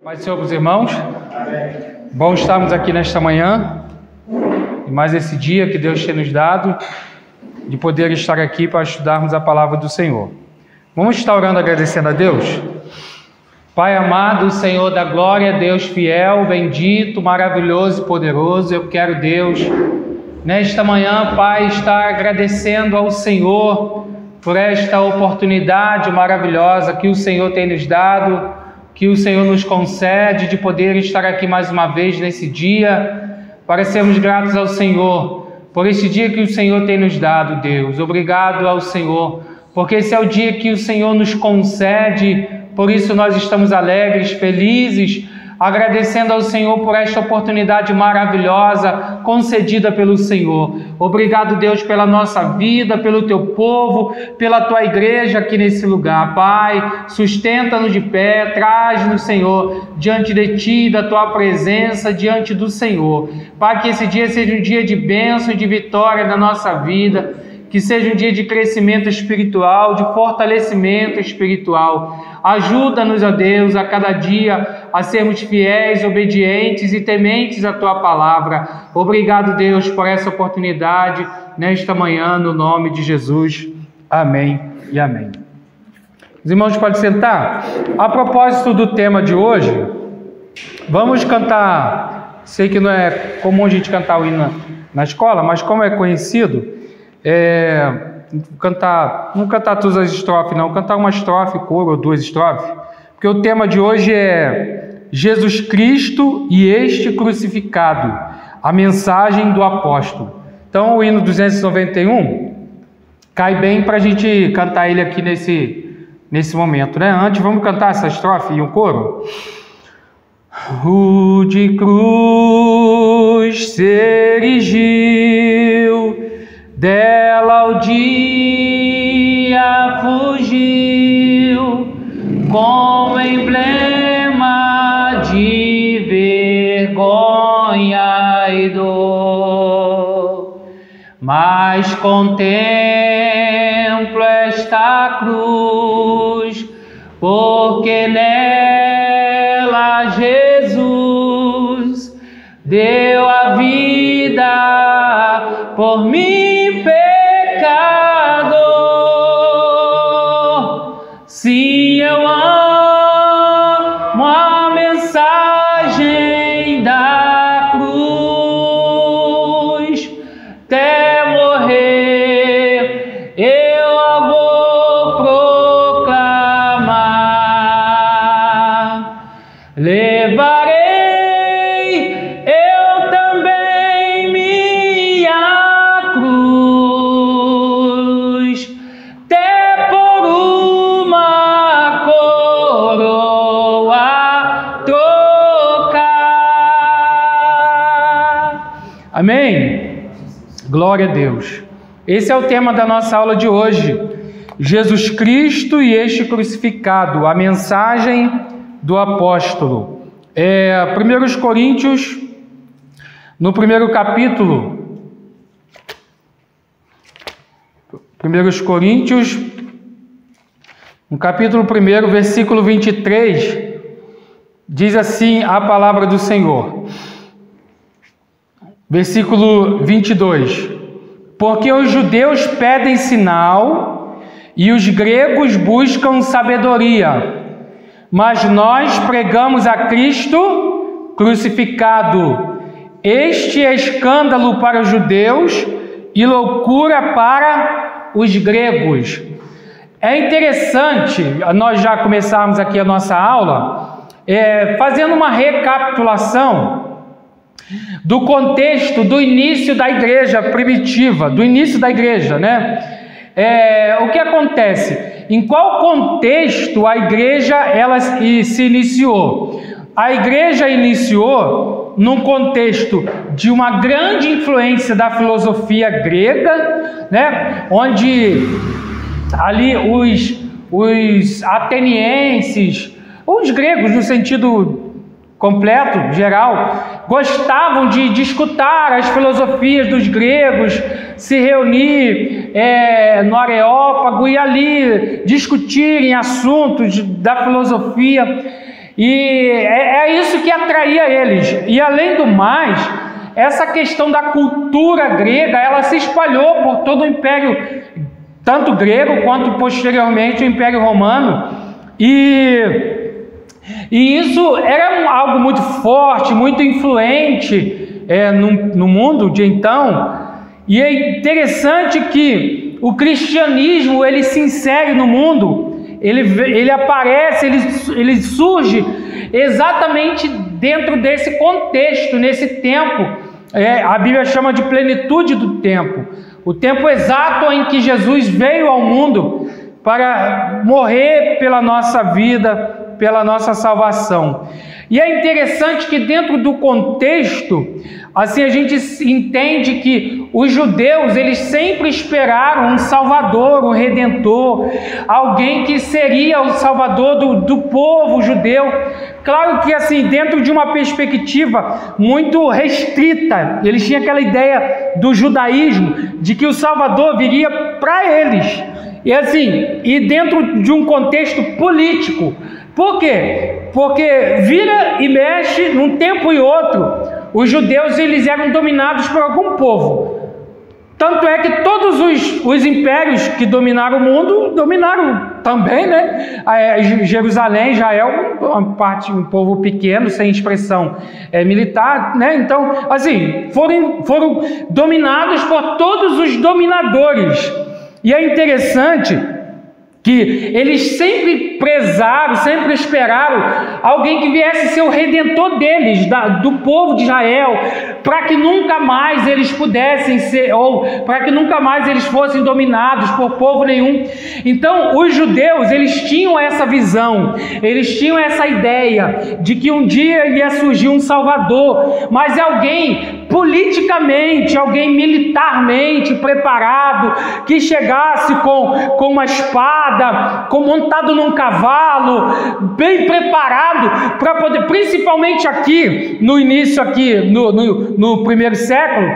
Paz do Senhor para os irmãos. Bom estarmos aqui nesta manhã e mais esse dia que Deus tem nos dado de poder estar aqui para estudarmos a palavra do Senhor. Vamos estar orando agradecendo a Deus. Pai amado, Senhor da glória, Deus fiel, bendito, maravilhoso e poderoso, eu quero, Deus, nesta manhã, Pai, estar agradecendo ao Senhor por esta oportunidade maravilhosa que o Senhor tem nos dado, que o Senhor nos concede de poder estar aqui mais uma vez nesse dia, para sermos gratos ao Senhor por este dia que o Senhor tem nos dado, Deus. Obrigado ao Senhor, porque esse é o dia que o Senhor nos concede, por isso nós estamos alegres, felizes, agradecendo ao Senhor por esta oportunidade maravilhosa concedida pelo Senhor. Obrigado, Deus, pela nossa vida, pelo Teu povo, pela Tua igreja aqui nesse lugar. Pai, sustenta-nos de pé, traz-nos, Senhor, diante de Ti, da Tua presença, diante do Senhor. Pai, que esse dia seja um dia de bênção e de vitória na nossa vida, que seja um dia de crescimento espiritual, de fortalecimento espiritual. Ajuda-nos, ó Deus, a cada dia a sermos fiéis, obedientes e tementes à Tua palavra. Obrigado, Deus, por essa oportunidade nesta manhã, no nome de Jesus. Amém e amém. Os irmãos podem sentar. A propósito do tema de hoje, vamos cantar. Sei que não é comum a gente cantar o hino na escola, mas como é conhecido, não cantar todas as estrofes, não, cantar uma estrofe, coro ou duas estrofes, porque o tema de hoje é Jesus Cristo e este crucificado, a mensagem do apóstolo. Então o hino 291 cai bem para a gente cantar ele aqui nesse momento, né? Antes vamos cantar essa estrofe e um coro. O de cruz se erigiu, dela o dia fugiu, como emblema de vergonha e dor. Mas contemplo esta cruz, porque nela Jesus deu a vida por mim, pecador. Sim, eu amo a mensagem da cruz, até morrer eu a vou proclamar. Levarei eu também minha cruz, até por uma coroa trocar. Amém? Glória a Deus. Esse é o tema da nossa aula de hoje. Jesus Cristo e este crucificado, a mensagem do apóstolo. 1 Coríntios, no primeiro capítulo, 1 Coríntios, no capítulo 1, versículo 23, diz assim a palavra do Senhor. Versículo 22. Porque os judeus pedem sinal e os gregos buscam sabedoria, mas nós pregamos a Cristo crucificado. Este é escândalo para os judeus e loucura para os gregos. É interessante nós já começarmos aqui a nossa aula fazendo uma recapitulação do contexto do início da igreja primitiva, do início da igreja, né? O que acontece? Em qual contexto a igreja ela se iniciou? A igreja iniciou num contexto de uma grande influência da filosofia grega, né? Onde ali os atenienses, os gregos no sentido completo, geral, gostavam de escutar as filosofias dos gregos, se reunir no Areópago e ali discutirem assuntos da filosofia. E é isso que atraía eles. E além do mais, essa questão da cultura grega, ela se espalhou por todo o Império, tanto grego quanto posteriormente o Império Romano. E isso era algo muito forte, muito influente no mundo de então. E é interessante que o cristianismo, ele se insere no mundo, ele aparece, ele surge exatamente dentro desse contexto, nesse tempo. A Bíblia chama de plenitude do tempo. O tempo exato em que Jesus veio ao mundo para morrer pela nossa vida, pela nossa salvação. E é interessante que dentro do contexto, assim a gente entende que os judeus, eles sempre esperaram um Salvador, um Redentor, alguém que seria o Salvador do povo judeu. Claro que assim, dentro de uma perspectiva muito restrita, eles tinham aquela ideia do judaísmo, de que o Salvador viria para eles. E assim, e dentro de um contexto político. Por quê? Porque vira e mexe num tempo e outro, os judeus eles eram dominados por algum povo. Tanto é que todos os impérios que dominaram o mundo, dominaram também, né? Jerusalém, Israel, um povo pequeno, sem expressão militar, né? Então, assim, foram dominados por todos os dominadores. E é interessante que eles sempre prezaram, sempre esperaram alguém que viesse ser o redentor deles, do povo de Israel, para que nunca mais eles pudessem ser, ou para que nunca mais eles fossem dominados por povo nenhum. Então, os judeus, eles tinham essa visão, eles tinham essa ideia de que um dia ia surgir um Salvador, mas é alguém politicamente, alguém militarmente preparado, que chegasse com uma espada, montado num cavalo, bem preparado para poder, principalmente aqui no início, aqui no primeiro século,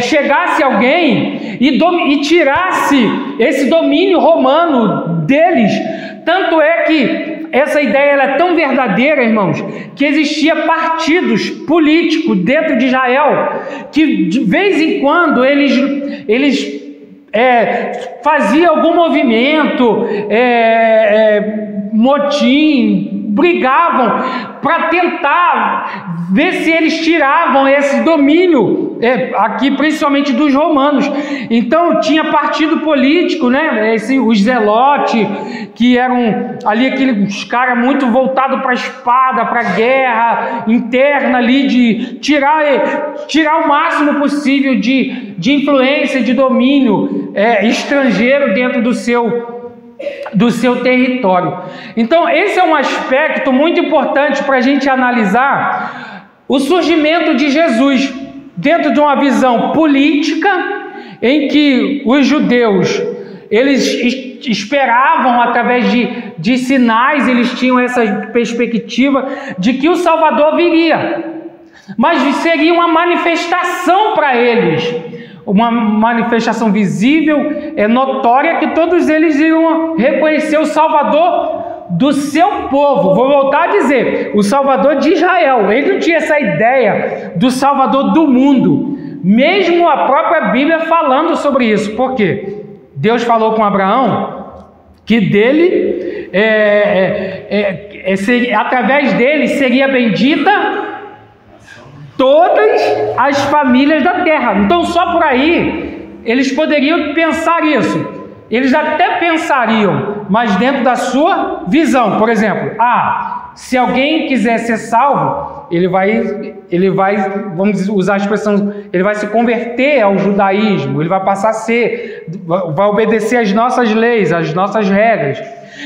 chegasse alguém e tirasse esse domínio romano deles. Tanto é que essa ideia ela é tão verdadeira, irmãos, que existia partidos políticos dentro de Israel que de vez em quando eles faziam algum movimento, motim, brigavam para tentar ver se eles tiravam esse domínio, aqui principalmente dos romanos. Então tinha partido político, né? Os zelotes, que eram ali aqueles caras muito voltados para a espada, para a guerra interna ali, de tirar o máximo possível de influência, de domínio estrangeiro dentro do seu território. Então esse é um aspecto muito importante para a gente analisar o surgimento de Jesus dentro de uma visão política, em que os judeus eles esperavam através de sinais, eles tinham essa perspectiva de que o Salvador viria, mas seria uma manifestação para eles, uma manifestação visível, notória, que todos eles iam reconhecer o Salvador do seu povo. Vou voltar a dizer, o Salvador de Israel. Ele não tinha essa ideia do Salvador do mundo, mesmo a própria Bíblia falando sobre isso. Por quê? Deus falou com Abraão que dele, através dele seria bendita todas as famílias da terra. Então só por aí eles poderiam pensar isso. Eles até pensariam, mas dentro da sua visão. Por exemplo, se alguém quiser ser salvo, ele vai, vamos usar a expressão, ele vai se converter ao judaísmo, ele vai passar a vai obedecer às nossas leis, às nossas regras.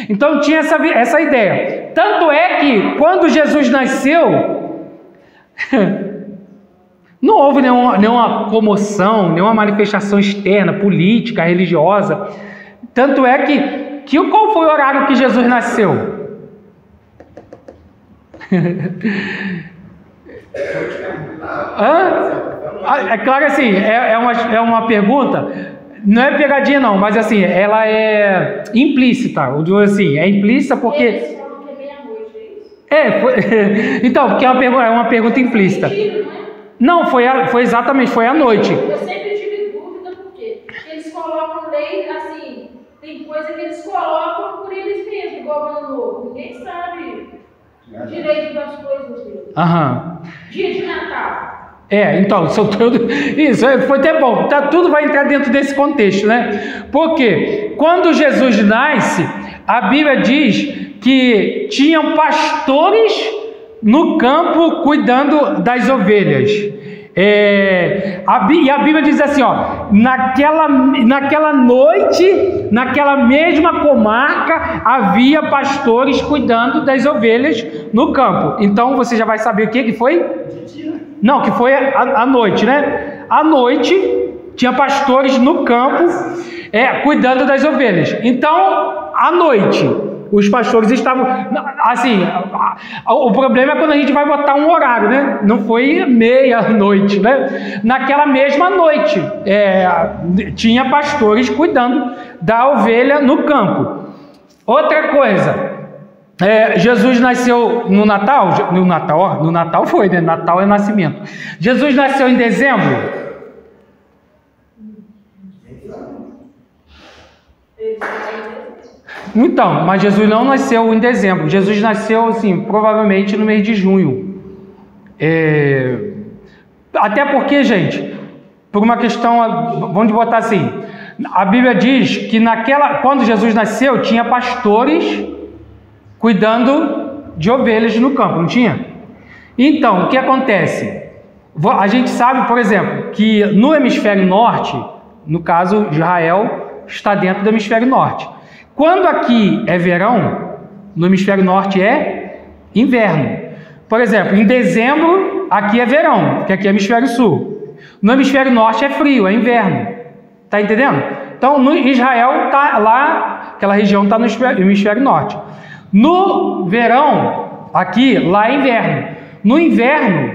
Então tinha essa ideia. Tanto é que quando Jesus nasceu, não houve nenhuma comoção, nenhuma manifestação externa, política, religiosa. Tanto é que qual foi o horário que Jesus nasceu? É claro assim, é uma pergunta. Não é pegadinha não, mas assim, ela é implícita. Eu digo assim, é implícita porque... Eles falam que é meia-noite, é isso? Então, porque é uma pergunta implícita. Mentira, Não, foi exatamente, foi à noite. Eu sempre tive dúvida, porque eles colocam lei, assim, tem coisa que eles colocam por eles mesmos, igual o Ano Novo. Ninguém sabe o direito das coisas deles. Aham. Dia de Natal. Então, são tudo. Isso, foi até bom. Tudo vai entrar dentro desse contexto, né? Porque quando Jesus nasce, a Bíblia diz que tinham pastores no campo cuidando das ovelhas. E a Bíblia diz assim, ó, naquela noite, naquela mesma comarca, havia pastores cuidando das ovelhas no campo. Então você já vai saber o que foi? Não, que foi à noite, né? À noite tinha pastores no campo cuidando das ovelhas. Então, à noite, os pastores estavam... Assim, o problema é quando a gente vai botar um horário, né? Não foi meia-noite, né? Naquela mesma noite, tinha pastores cuidando da ovelha no campo. Outra coisa... Jesus nasceu no Natal? No Natal foi, né? Natal é nascimento. Jesus nasceu em dezembro? Então, mas Jesus não nasceu em dezembro. Jesus nasceu, assim, provavelmente no mês de junho. Até porque, gente, por uma questão, vamos botar assim, a Bíblia diz que quando Jesus nasceu, tinha pastores cuidando de ovelhas no campo, não tinha? Então, o que acontece? A gente sabe, por exemplo, que no hemisfério norte, no caso, Israel está dentro do hemisfério norte. Quando aqui é verão, no hemisfério norte é inverno. Por exemplo, em dezembro, aqui é verão, porque aqui é hemisfério sul. No hemisfério norte é frio, é inverno. Tá entendendo? Então, no Israel está lá, aquela região está no hemisfério norte. No verão, aqui, lá é inverno. No inverno,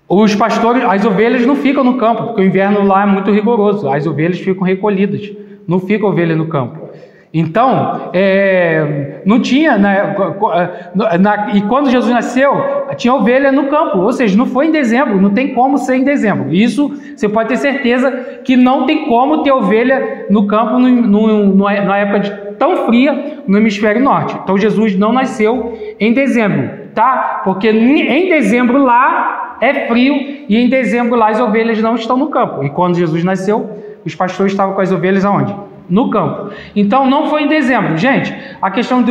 os pastores, as ovelhas não ficam no campo, porque o inverno lá é muito rigoroso. As ovelhas ficam recolhidas, não fica ovelha no campo. Então, não tinha, né, e quando Jesus nasceu, tinha ovelha no campo, ou seja, não foi em dezembro, não tem como ser em dezembro. Isso, você pode ter certeza que não tem como ter ovelha no campo na época tão fria no hemisfério norte. Então, Jesus não nasceu em dezembro, tá? Porque em dezembro lá é frio e em dezembro lá as ovelhas não estão no campo. E quando Jesus nasceu, os pastores estavam com as ovelhas aonde? No campo. Então não foi em dezembro. Gente, a questão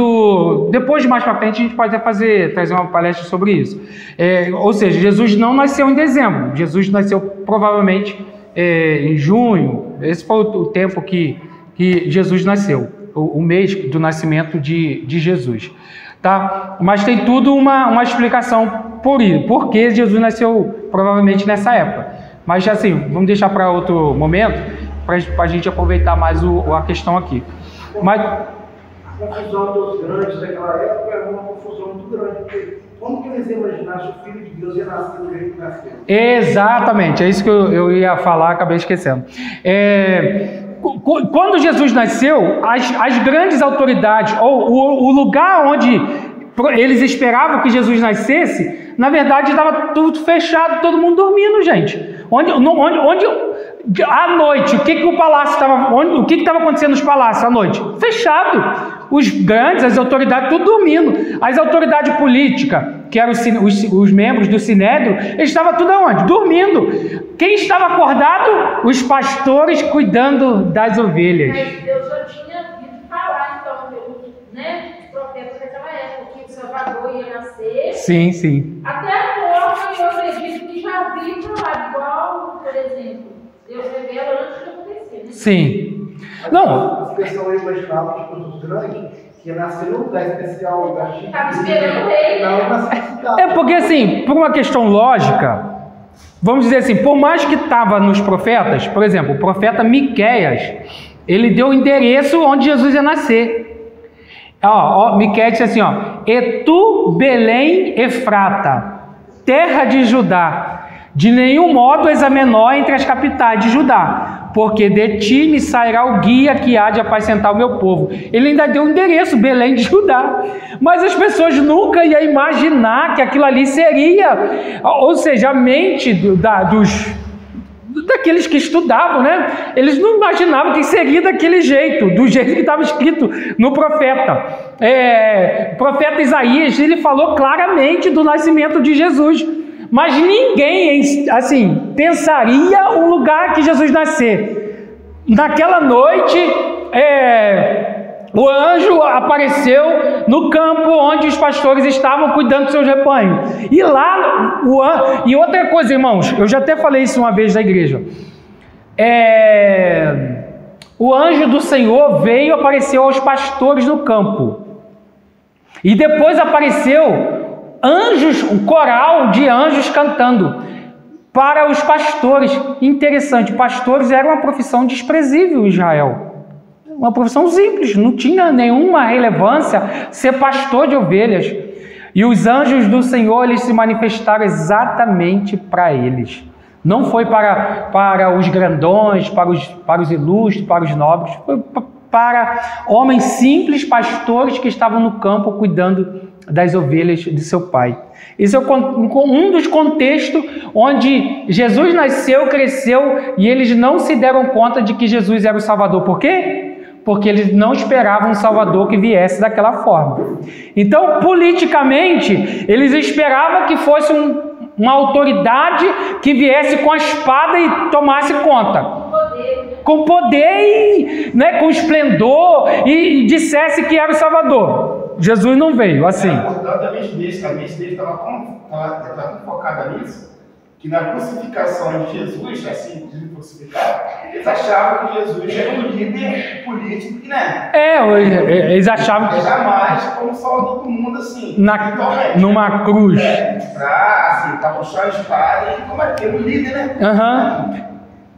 depois, mais para frente, a gente pode trazer uma palestra sobre isso. Ou seja, Jesus não nasceu em dezembro. Jesus nasceu provavelmente em junho. Esse foi o tempo que Jesus nasceu. O mês do nascimento de Jesus. Tá? Mas tem tudo uma explicação por que Jesus nasceu provavelmente nessa época. Mas assim, vamos deixar para outro momento, para a gente aproveitar mais a questão aqui. Mas a confusão dos grandes daquela época era uma confusão muito grande, porque como que eles imaginassem o Filho de Deus ia nascer do jeito que nasceu? Exatamente, é isso que eu ia falar, acabei esquecendo. Quando Jesus nasceu, as grandes autoridades, ou o lugar onde eles esperavam que Jesus nascesse, na verdade estava tudo fechado, todo mundo dormindo, gente. Onde à noite, o que o palácio estava, o que estava acontecendo nos palácios à noite? Fechado. Os grandes, as autoridades, tudo dormindo. As autoridades políticas, que eram os membros do Sinédrio, eles estavam tudo aonde? Dormindo. Quem estava acordado? Os pastores cuidando das ovelhas. Mas Deus já tinha vindo falar, então, né? Os profetas daquela época, que o Salvador ia nascer. Sim, sim. Até a forma, eu acredito que já havia falado, igual, por exemplo, Deus revela antes de acontecer, né? Sim. Não. As pessoas imaginavam que os grandes ia nascer num lugar especial, um lugar chique. Estava esperando ele. Não, nasceu. Porque assim, por uma questão lógica, vamos dizer assim, por mais que estava nos profetas, por exemplo, o profeta Miqueias, ele deu o endereço onde Jesus ia nascer. Miqueias disse assim, E tu, Belém Efrata, terra de Judá, de nenhum modo és a menor entre as capitais de Judá, porque de ti me sairá o guia que há de apacentar o meu povo. Ele ainda deu um endereço, Belém de Judá. Mas as pessoas nunca iam imaginar que aquilo ali seria, ou seja, a mente daqueles que estudavam, né? Eles não imaginavam que seria daquele jeito, do jeito que estava escrito no profeta. O profeta Isaías, ele falou claramente do nascimento de Jesus, mas ninguém, assim, pensaria o lugar que Jesus nascer. Naquela noite, o anjo apareceu no campo onde os pastores estavam cuidando dos seus rebanhos. E lá, e outra coisa, irmãos, eu já até falei isso uma vez na igreja. O anjo do Senhor veio e apareceu aos pastores no campo. E depois apareceu um coral de anjos cantando para os pastores. Interessante, pastores era uma profissão desprezível em Israel. Uma profissão simples, não tinha nenhuma relevância ser pastor de ovelhas. E os anjos do Senhor, eles se manifestaram exatamente para eles. Não foi para os grandões, para os ilustres, para os nobres, foi para homens simples, pastores que estavam no campo cuidando das ovelhas de seu pai. Esse é um dos contextos onde Jesus nasceu, cresceu e eles não se deram conta de que Jesus era o Salvador. Por quê? Porque eles não esperavam um Salvador que viesse daquela forma. Então, politicamente, eles esperavam que fosse uma autoridade que viesse com a espada e tomasse conta. Com poder e, né, com esplendor e dissesse que era o Salvador. Jesus não veio assim. A mente dele estava tão focada nisso, que na crucificação de Jesus, assim, de crucificado, eles achavam que Jesus era um líder político, né? Eles achavam que jamais como salvador do mundo, assim, numa cruz. Pra puxar a espada e combater o líder, né?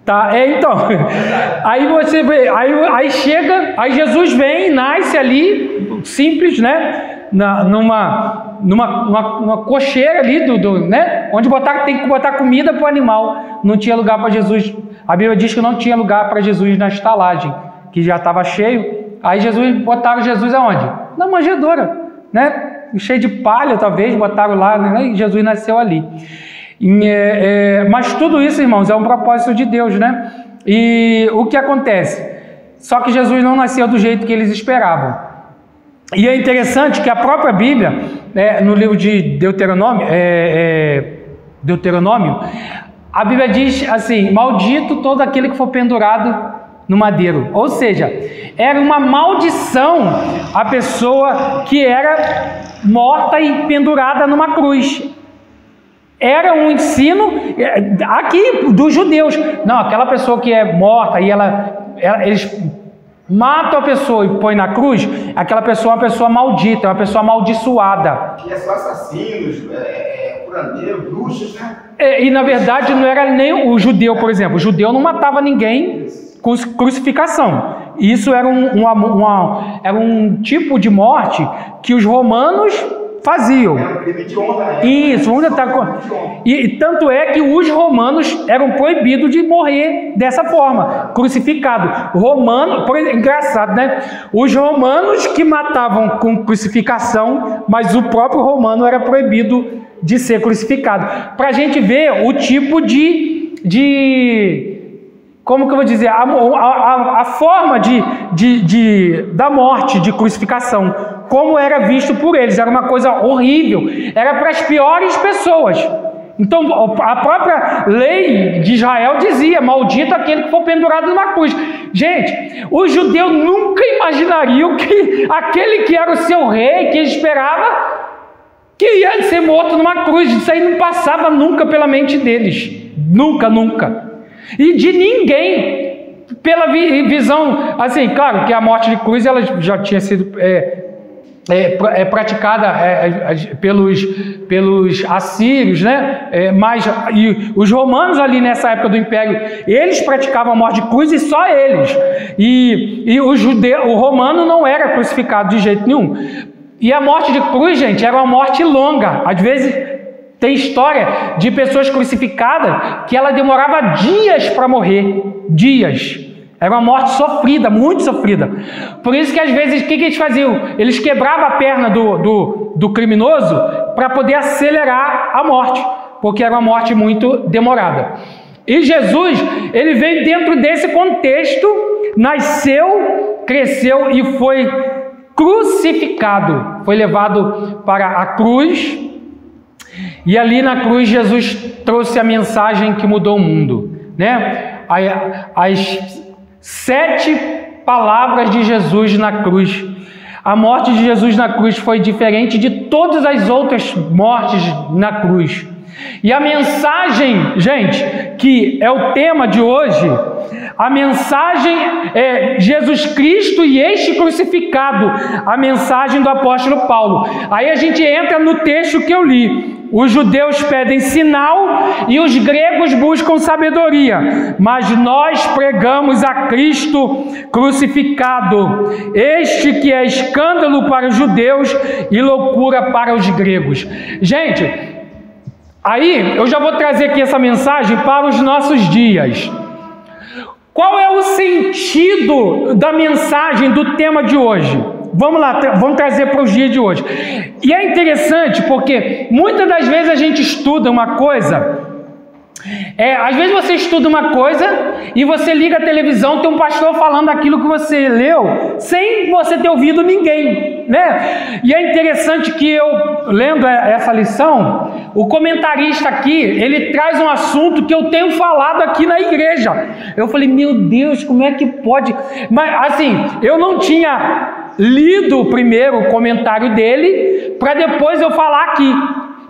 Tá, então, aí você vê, aí chega, aí Jesus vem, nasce ali, simples, né, numa cocheira ali, né, onde tem que botar comida para o animal, não tinha lugar para Jesus, a Bíblia diz que não tinha lugar para Jesus na estalagem, que já estava cheio, aí botaram Jesus aonde? Na manjedoura, né, cheio de palha talvez, botaram lá, né, e Jesus nasceu ali. Mas tudo isso, irmãos, é um propósito de Deus, né? E o que acontece? Só que Jesus não nasceu do jeito que eles esperavam. E é interessante que a própria Bíblia, no livro de Deuteronômio, a Bíblia diz assim: maldito todo aquele que for pendurado no madeiro. Ou seja, era uma maldição a pessoa que era morta e pendurada numa cruz. Era um ensino aqui dos judeus. Não, aquela pessoa que é morta e eles matam a pessoa e põem na cruz, aquela pessoa é uma pessoa maldita, é uma pessoa amaldiçoada. Que é só assassinos, curandeiros, bruxos, né? E na verdade não era nem o judeu, por exemplo. O judeu não matava ninguém com crucificação. Isso era um tipo de morte que os romanos faziam. Era um crime de honra, né? Isso, e tanto é que os romanos eram proibidos de morrer dessa forma, crucificado. Engraçado, né? Os romanos que matavam com crucificação, mas o próprio romano era proibido de ser crucificado. Para a gente ver o tipo como que eu vou dizer, a forma da morte, de crucificação, como era visto por eles, era uma coisa horrível, era para as piores pessoas. Então a própria lei de Israel dizia: maldito aquele que for pendurado numa cruz. Gente, os judeus nunca imaginariam que aquele que era o seu rei, que eles esperavam, que ia ser morto numa cruz. Isso aí não passava nunca pela mente deles, nunca. E de ninguém, pela visão, assim, claro que a morte de cruz ela já tinha sido praticada pelos assírios, né? E os romanos ali nessa época do Império, eles praticavam a morte de cruz e só eles. E o romano não era crucificado de jeito nenhum. E a morte de cruz, gente, era uma morte longa. Às vezes Tem história de pessoas crucificadas que ela demorava dias para morrer. Dias. Era uma morte sofrida, muito sofrida. Por isso que às vezes, o que eles faziam? Eles quebravam a perna do criminoso para poder acelerar a morte, porque era uma morte muito demorada. E Jesus, ele veio dentro desse contexto, nasceu, cresceu e foi crucificado. Foi levado para a cruz. E ali na cruz Jesus trouxe a mensagem que mudou o mundo, né? As 7 palavras de Jesus na cruz. A morte de Jesus na cruz foi diferente de todas as outras mortes na cruz. E a mensagem, gente, que é o tema de hoje, a mensagem é Jesus Cristo e este crucificado, a mensagem do apóstolo Paulo. Aí a gente entra no texto que eu li. Os judeus pedem sinal e os gregos buscam sabedoria, mas nós pregamos a Cristo crucificado, este que é escândalo para os judeus e loucura para os gregos. Gente, aí eu já vou trazer aqui essa mensagem para os nossos dias. Qual é o sentido da mensagem do tema de hoje? Vamos lá, vamos trazer para os dias de hoje. E é interessante porque muitas das vezes a gente estuda uma coisa, às vezes você estuda uma coisa e você liga a televisão, tem um pastor falando aquilo que você leu, sem você ter ouvido ninguém, né? E é interessante que eu, lendo essa lição, o comentarista aqui, ele traz um assunto que eu tenho falado aqui na igreja. Eu falei, meu Deus, como é que pode? Mas assim, eu não tinha lido primeiro o comentário dele, para depois eu falar aqui.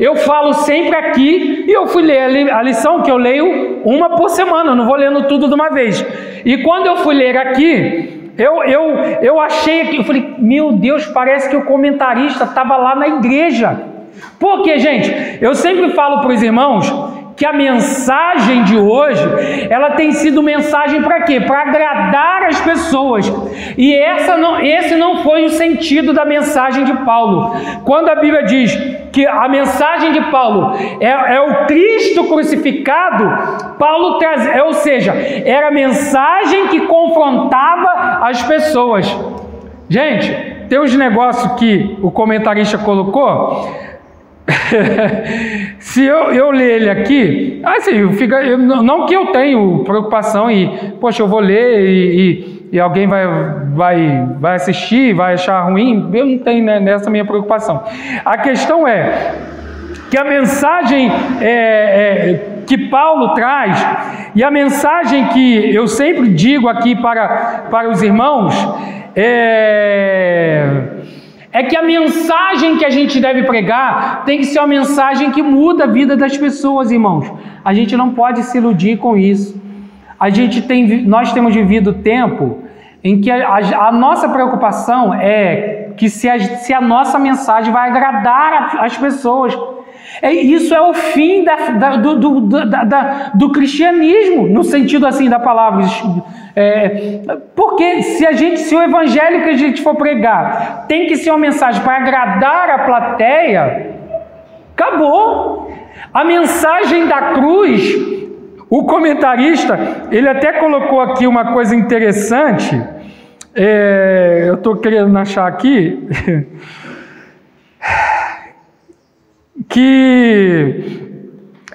Eu falo sempre aqui, e eu fui ler a lição que eu leio uma por semana, eu não vou lendo tudo de uma vez. E quando eu fui ler aqui, eu achei que, eu falei, meu Deus, parece que o comentarista estava lá na igreja. Porque, gente, eu sempre falo para os irmãos que a mensagem de hoje, ela tem sido mensagem para quê? Para agradar as pessoas. E esse não foi o sentido da mensagem de Paulo. Quando a Bíblia diz que a mensagem de Paulo é o Cristo crucificado, Paulo traz, ou seja, era a mensagem que confrontava as pessoas. Gente, tem uns negócios que o comentarista colocou. Se eu ler ele aqui, assim, não que eu tenho preocupação e, poxa, eu vou ler e alguém vai assistir, vai achar ruim, eu não tenho, né, nessa minha preocupação. A questão é que a mensagem que Paulo traz, e a mensagem que eu sempre digo aqui para os irmãos, é que a mensagem que a gente deve pregar tem que ser uma mensagem que muda a vida das pessoas, irmãos. A gente não pode se iludir com isso. Nós temos vivido tempo em que a nossa preocupação é que se a nossa mensagem vai agradar as pessoas. Isso é o fim do cristianismo, no sentido assim da palavra. Porque se o evangelho que a gente for pregar tem que ser uma mensagem para agradar a plateia, acabou. A mensagem da cruz, o comentarista, ele até colocou aqui uma coisa interessante, eu estou querendo achar aqui, que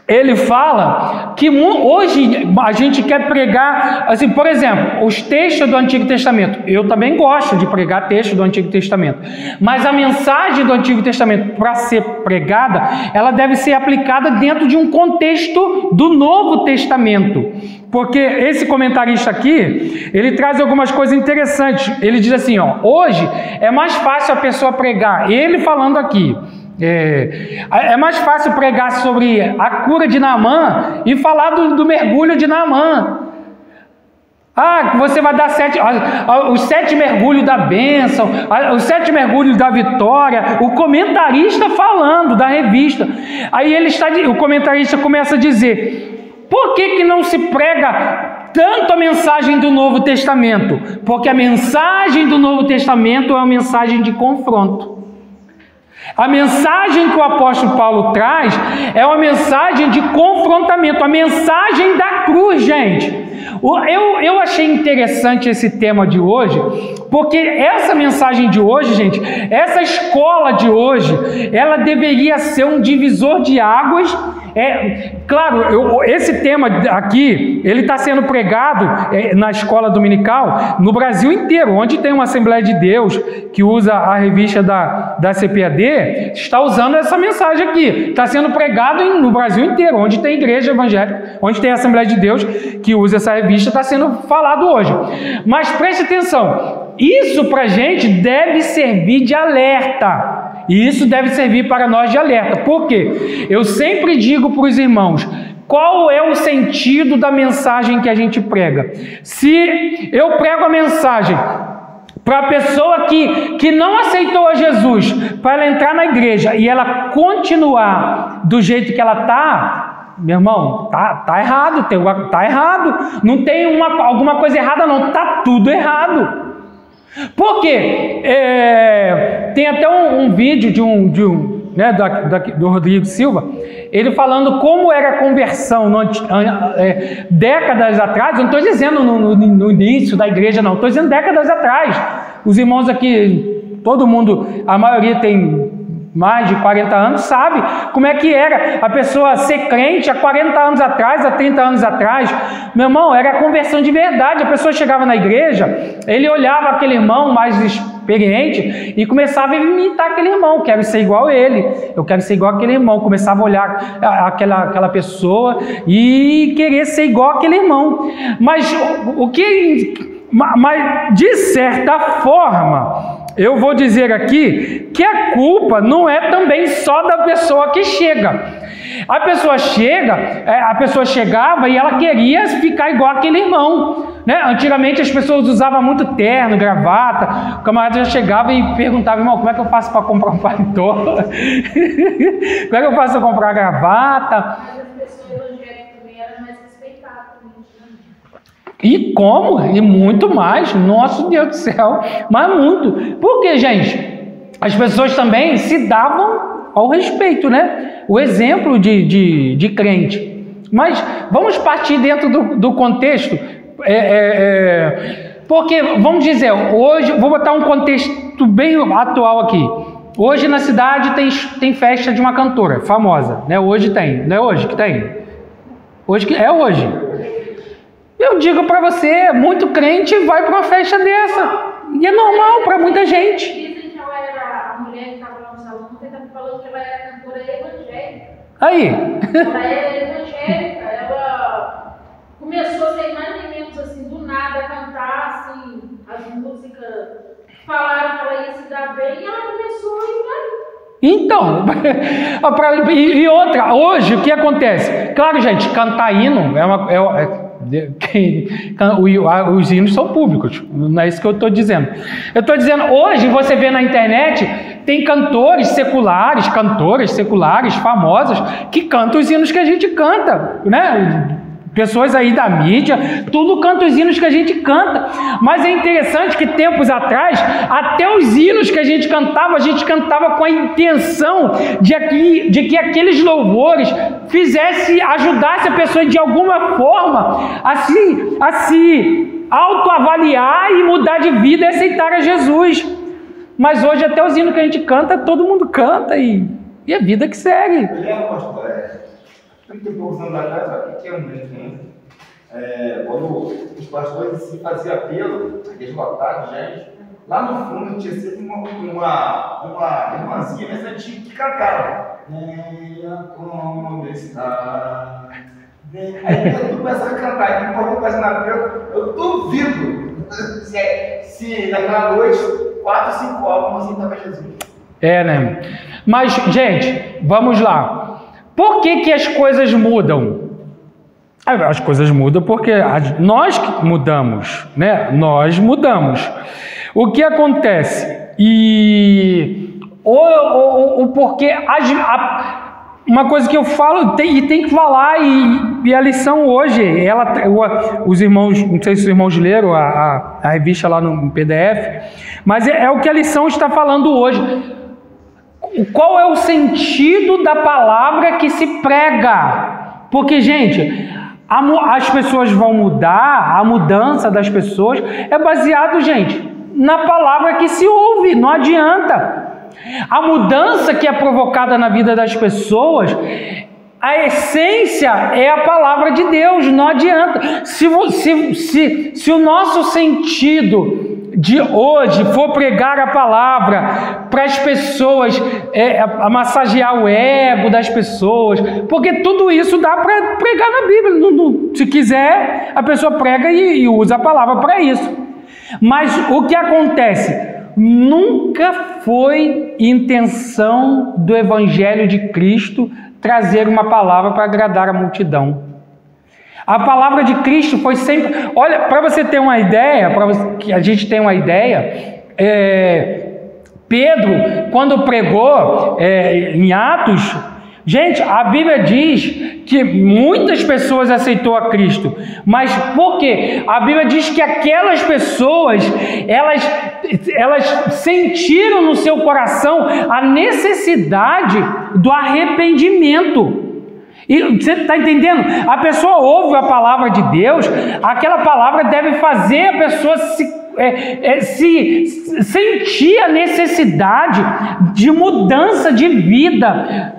ele fala que hoje a gente quer pregar, assim, por exemplo, os textos do Antigo Testamento. Eu também gosto de pregar textos do Antigo Testamento, mas a mensagem do Antigo Testamento, para ser pregada, ela deve ser aplicada dentro de um contexto do Novo Testamento. Porque esse comentarista aqui, ele traz algumas coisas interessantes. Ele diz assim, hoje é mais fácil a pessoa pregar, ele falando aqui, é mais fácil pregar sobre a cura de Naamã e falar do mergulho de Naamã. Você vai dar os 7 mergulhos da bênção, os 7 mergulhos da vitória. O comentarista falando da revista. Aí o comentarista começa a dizer: por que não se prega tanto a mensagem do Novo Testamento? Porque a mensagem do Novo Testamento é uma mensagem de confronto. A mensagem que o apóstolo Paulo traz é uma mensagem de confrontamento, a mensagem da cruz, gente. Eu achei interessante esse tema de hoje, porque essa mensagem de hoje, gente, essa escola de hoje, ela deveria ser um divisor de águas. Claro, esse tema aqui, ele está sendo pregado na escola dominical no Brasil inteiro. Onde tem uma Assembleia de Deus que usa a revista da CPAD, está usando essa mensagem aqui. Está sendo pregado no Brasil inteiro. Onde tem igreja evangélica, onde tem a Assembleia de Deus que usa essa revista, está sendo falado hoje. Mas preste atenção, isso para a gente deve servir de alerta. E isso deve servir para nós de alerta. Por quê? Eu sempre digo para os irmãos, qual é o sentido da mensagem que a gente prega? Se eu prego a mensagem para a pessoa que não aceitou a Jesus, para ela entrar na igreja e ela continuar do jeito que ela está, meu irmão, tá errado, tá errado. Não tem alguma coisa errada não, tá tudo errado. Por quê? Tem até um vídeo do Rodrigo Silva, ele falando como era a conversão décadas atrás. Eu não estou dizendo no início da igreja, não, estou dizendo décadas atrás. Os irmãos aqui, todo mundo, a maioria tem mais de 40 anos, sabe como é que era a pessoa ser crente há 40 anos atrás, há 30 anos atrás. Meu irmão, era a conversão de verdade. A pessoa chegava na igreja, ele olhava aquele irmão mais experiente e começava a imitar aquele irmão. Quero ser igual a ele, eu quero ser igual aquele irmão. Começava a olhar aquela pessoa e querer ser igual aquele irmão. Mas de certa forma, eu vou dizer aqui que a culpa não é também só da pessoa que chega. A pessoa chegava e ela queria ficar igual aquele irmão, né? Antigamente as pessoas usavam muito terno, gravata. O camarada já chegava e perguntava, irmão, como é que eu faço para comprar um paletó? Como é que eu faço para comprar gravata? Mas as pessoas evangélicas também eram mais respeitadas. E como? E muito mais. Nosso Deus do céu. Mas muito. Porque, gente, as pessoas também se davam ao respeito, né? O exemplo de crente. Mas vamos partir dentro do contexto. Porque, vamos dizer, hoje, vou botar um contexto bem atual aqui. Hoje na cidade tem festa de uma cantora famosa, né? Hoje tem. Não é hoje que tem? Hoje é hoje. Eu digo para você, muito crente vai para uma festa dessa. E é normal para muita gente. Dizem que ela era a mulher que estava lá no salão, você estava falando que ela era cantora evangélica. Aí. Ela era evangélica, ela começou a ser mais ou menos assim, do nada, a cantar assim, as músicas. Falaram que ela ia se dar bem e ela começou e vai. Então, e outra, hoje o que acontece? Claro, gente, cantar hino os hinos são públicos, não é isso que eu estou dizendo. Eu estou dizendo, hoje você vê na internet, tem cantoras seculares famosas, que cantam os hinos que a gente canta, né? Pessoas aí da mídia, tudo canta os hinos que a gente canta. Mas é interessante que tempos atrás, até os hinos que a gente cantava com a intenção de que aqueles louvores ajudasse a pessoa de alguma forma a se autoavaliar e mudar de vida e aceitar a Jesus. Mas hoje até os hinos que a gente canta, todo mundo canta e é vida que segue. 30 e poucos anos atrás, aqui é um grande, quando os pastores se faziam apelo, aqueles lotados, gente, lá no fundo tinha sempre uma irmãzinha mais antiga que cantava. Venha como está. Aí todo começa a cantar, e quando eu fazendo apelo, eu duvido se naquela noite 4 ou 5 álbuns assim estava Jesus. Né? Mas, gente, vamos lá. Por que as coisas mudam? As coisas mudam porque nós mudamos, né? Nós mudamos. O que acontece? E o porquê... Uma coisa que eu falo e tem que falar, e a lição hoje, os irmãos, não sei se os irmãos leram a revista lá no PDF, mas é o que a lição está falando hoje. qual é o sentido da palavra que se prega? Porque, gente, as pessoas vão mudar, a mudança das pessoas é baseado, gente, na palavra que se ouve, não adianta. A mudança que é provocada na vida das pessoas, a essência é a palavra de Deus, não adianta. Se o nosso sentido de hoje for pregar a palavra para as pessoas, massagear o ego das pessoas, porque tudo isso dá para pregar na Bíblia. Se quiser, a pessoa prega e usa a palavra para isso. Mas o que acontece? Nunca foi intenção do Evangelho de Cristo trazer uma palavra para agradar a multidão. A palavra de Cristo foi sempre... Olha, para você ter uma ideia, que a gente tenha uma ideia, Pedro, quando pregou em Atos, gente, a Bíblia diz que muitas pessoas aceitou a Cristo, mas por quê? A Bíblia diz que aquelas pessoas, elas sentiram no seu coração a necessidade do arrependimento. E você está entendendo? A pessoa ouve a palavra de Deus, aquela palavra deve fazer a pessoa sentir a necessidade de mudança de vida,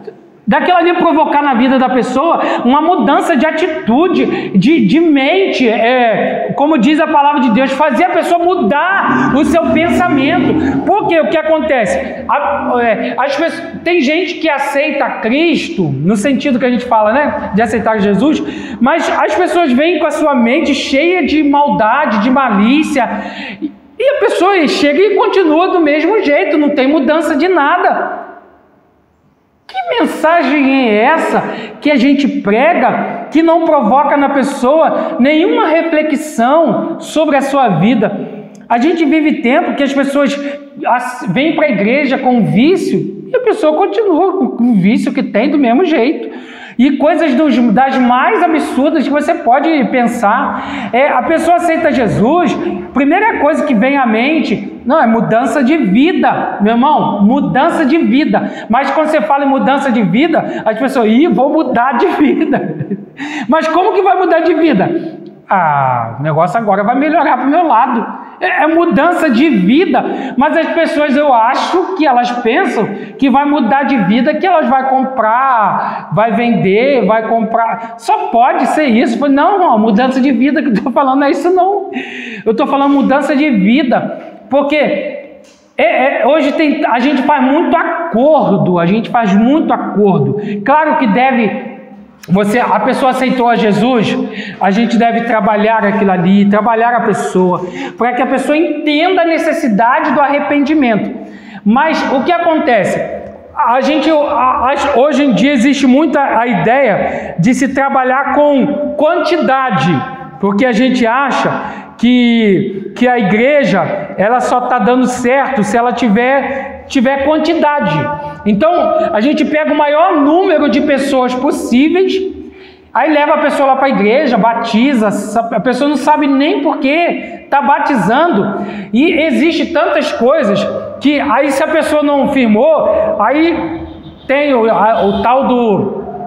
daquilo ali provocar na vida da pessoa uma mudança de atitude, de mente, como diz a palavra de Deus, fazer a pessoa mudar o seu pensamento. Porque o que acontece? Tem gente que aceita Cristo, no sentido que a gente fala, né, de aceitar Jesus, mas as pessoas vêm com a sua mente cheia de maldade, de malícia, e a pessoa chega e continua do mesmo jeito, não tem mudança de nada. Que mensagem é essa que a gente prega, que não provoca na pessoa nenhuma reflexão sobre a sua vida? A gente vive tempo que as pessoas vêm para a igreja com vício e a pessoa continua com o vício que tem do mesmo jeito. E coisas das mais absurdas que você pode pensar. A pessoa aceita Jesus, primeira coisa que vem à mente, não, é mudança de vida, meu irmão, mudança de vida. Mas quando você fala em mudança de vida, as pessoas, vou mudar de vida. Mas como que vai mudar de vida? O negócio agora vai melhorar para o meu lado. É mudança de vida, mas as pessoas, eu acho que elas pensam que vai mudar de vida, que elas vão comprar, vai vender, vai comprar. Só pode ser isso. Não, mudança de vida que eu estou falando não é isso não. Eu estou falando mudança de vida, porque hoje a gente faz muito acordo, Claro que a pessoa aceitou a Jesus, a gente deve trabalhar aquilo ali, trabalhar a pessoa, para que a pessoa entenda a necessidade do arrependimento. Mas o que acontece? Hoje em dia existe muita a ideia de se trabalhar com quantidade, porque a gente acha que a igreja ela só está dando certo se ela tiver quantidade. Então a gente pega o maior número de pessoas possíveis, aí leva a pessoa lá para a igreja, batiza, a pessoa não sabe nem por que está batizando, e existe tantas coisas que aí se a pessoa não firmou, aí tem o tal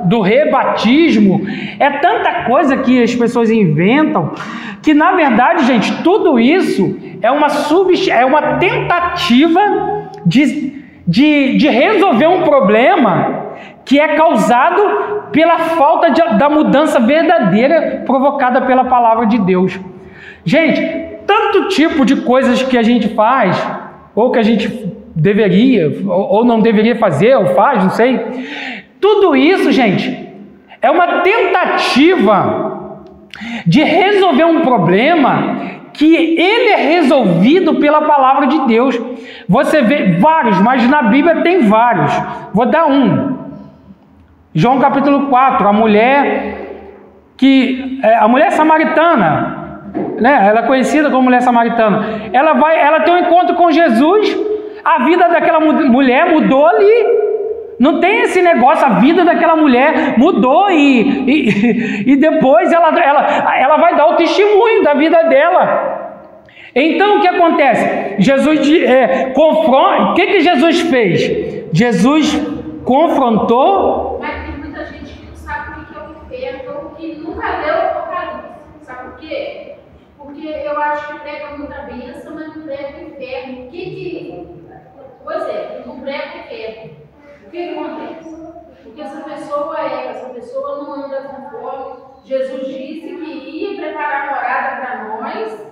do rebatismo. É tanta coisa que as pessoas inventam, que na verdade, gente, tudo isso é uma tentativa de resolver um problema que é causado pela falta da mudança verdadeira provocada pela palavra de Deus. Gente, tanto tipo de coisas que a gente faz, ou que a gente deveria, ou não deveria fazer, ou faz, não sei. Tudo isso, gente, é uma tentativa de resolver um problema que ele é resolvido pela palavra de Deus. Você vê vários, mas na Bíblia tem vários. Vou dar um. João capítulo 4, a mulher samaritana, né? Ela é conhecida como mulher samaritana. Ela tem um encontro com Jesus, a vida daquela mulher mudou ali. Não tem esse negócio, a vida daquela mulher mudou e depois ela vai dar o testemunho da vida dela. Então o que acontece? Jesus confronta. O que Jesus fez? Jesus confrontou. Mas tem muita gente que não sabe o que é o inferno, ou que nunca leu o Apocalipse. Sabe por quê? Porque eu acho que prega muita bênção, mas não prega o inferno. Pois é, não prega o inferno. O que acontece? Porque essa pessoa não anda conforme Jesus disse que ia preparar a morada para nós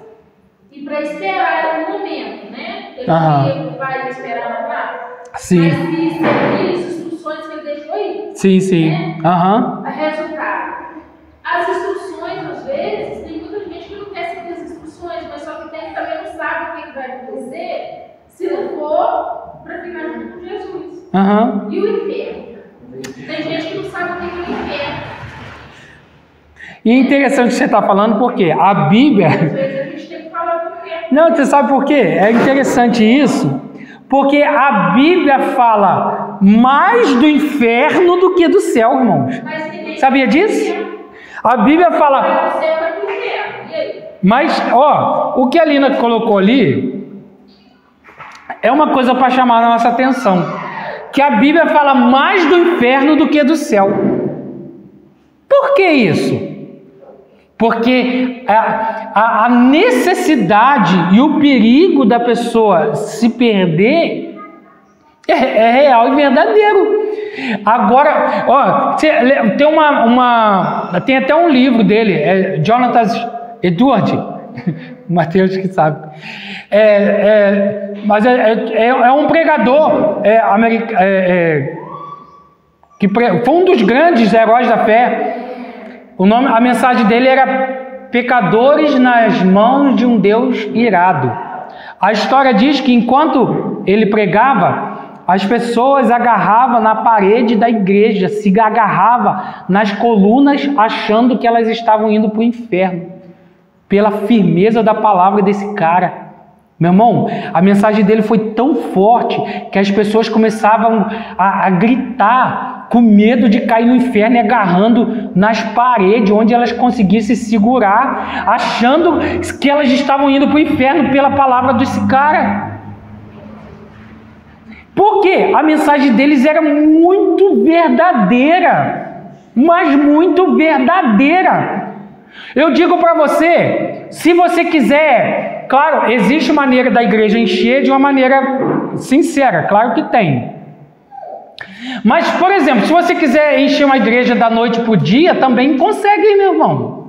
e para esperar um momento, né? Ele vai esperar lá. Sim. Mas se seguir as instruções que ele deixou aí. Sim, sim. Né? Aham. Resultado. As instruções, às vezes, tem muita gente que não quer seguir as instruções, mas só que também não sabe o que vai acontecer se não for para ficar junto com Jesus. Aham. E o inferno? Tem gente que não sabe o que é o inferno. E é interessante o que você está falando, porque a Bíblia... Às vezes a gente tem que falar do inferno. Não, você sabe por quê? É interessante isso, porque a Bíblia fala mais do inferno do que do céu, irmãos. Mas ninguém Sabia disso? A Bíblia fala... vai do céu para o inferno. E aí? Mas, ó, o que a Lina colocou ali é uma coisa para chamar a nossa atenção. Que a Bíblia fala mais do inferno do que do céu. Por que isso? Porque a necessidade e o perigo da pessoa se perder é real e verdadeiro. Agora, ó, tem até um livro dele, Jonathan Edwards, Mateus que sabe. Mas é um pregador que foi um dos grandes heróis da fé. A mensagem dele era pecadores nas mãos de um Deus irado. A história diz que enquanto ele pregava, as pessoas agarravam na parede da igreja, se agarravam nas colunas, achando que elas estavam indo para o inferno, pela firmeza da palavra desse cara. Meu irmão, a mensagem dele foi tão forte que as pessoas começavam a gritar com medo de cair no inferno e agarrando nas paredes onde elas conseguissem se segurar, achando que elas estavam indo para o inferno pela palavra desse cara. Por quê? A mensagem deles era muito verdadeira, mas muito verdadeira. Eu digo para você, se você quiser, claro, existe maneira da igreja encher de uma maneira sincera, claro que tem. Mas, por exemplo, se você quiser encher uma igreja da noite para o dia, também consegue, meu irmão.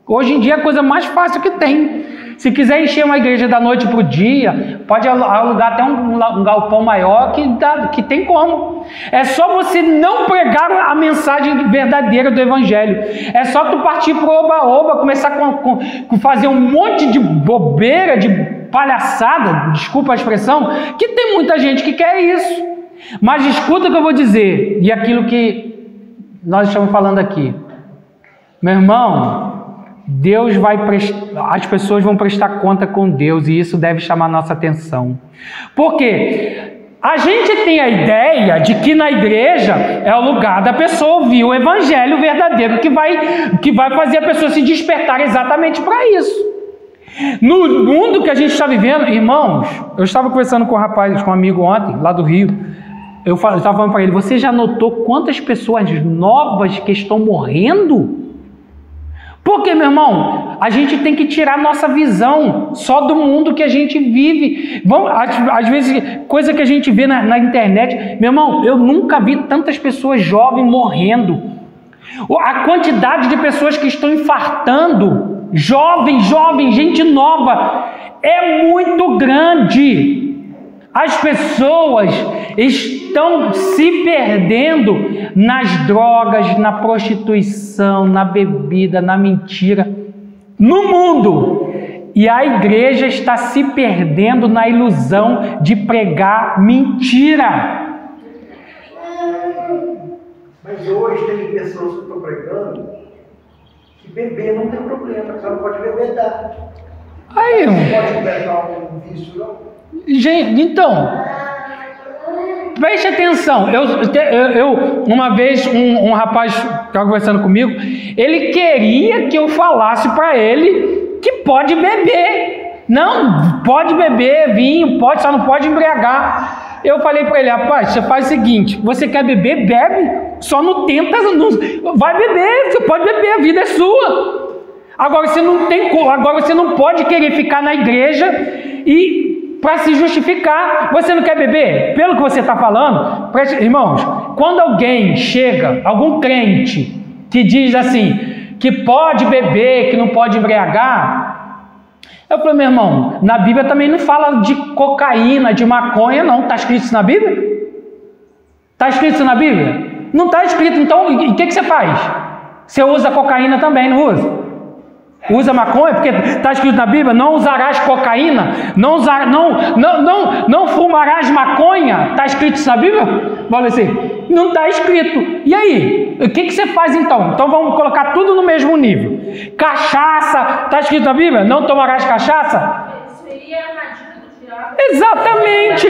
Hoje em dia é a coisa mais fácil que tem. Se quiser encher uma igreja da noite para o dia, pode alugar até um galpão maior que tem como. É só você não pregar a mensagem verdadeira do Evangelho. É só tu partir para o oba-oba, começar a fazer um monte de bobeira, de palhaçada, desculpa a expressão, que tem muita gente que quer isso. Mas escuta o que eu vou dizer, e aquilo que nós estamos falando aqui. Meu irmão, as pessoas vão prestar conta com Deus, e isso deve chamar nossa atenção. Por quê? A gente tem a ideia de que na igreja é o lugar da pessoa ouvir o evangelho verdadeiro que vai fazer a pessoa se despertar exatamente para isso. No mundo que a gente está vivendo, irmãos, eu estava conversando com um amigo ontem, lá do Rio. Eu estava falando para ele, você já notou quantas pessoas novas que estão morrendo? Porque, meu irmão, a gente tem que tirar nossa visão só do mundo que a gente vive. Às vezes, coisa que a gente vê na internet. Meu irmão, eu nunca vi tantas pessoas jovens morrendo. A quantidade de pessoas que estão infartando, jovem, gente nova, é muito grande. As pessoas estão se perdendo nas drogas, na prostituição, na bebida, na mentira, no mundo. E a igreja está se perdendo na ilusão de pregar mentira. Mas hoje tem pessoas que estão pregando que beber não tem problema, você não pode beber, dá. Aí, não pode pegar um vício, não? Gente, então, preste atenção. Uma vez, um rapaz estava conversando comigo, ele queria que eu falasse para ele que pode beber. Não, pode beber vinho, só não pode embriagar. eu falei para ele, rapaz, você faz o seguinte, você quer beber, bebe, só não tenta, vai beber, você pode beber, a vida é sua. Agora você não pode querer ficar na igreja e para se justificar. Você não quer beber? Pelo que você está falando, irmãos, quando alguém chega, algum crente que diz assim, que pode beber, que não pode embriagar, eu falei, meu irmão, na Bíblia também não fala de cocaína, de maconha, não. Está escrito isso na Bíblia? Está escrito isso na Bíblia? Não está escrito, então, e o que você faz? Você usa cocaína também, não usa? Usa maconha, porque está escrito na Bíblia, não usarás cocaína, não fumarás maconha, está escrito isso na Bíblia? Fala assim, não está escrito. E aí? O que você faz então? Então vamos colocar tudo no mesmo nível. Cachaça, está escrito na Bíblia? Não tomarás cachaça? Isso aí é a armadilha do diabo. Exatamente.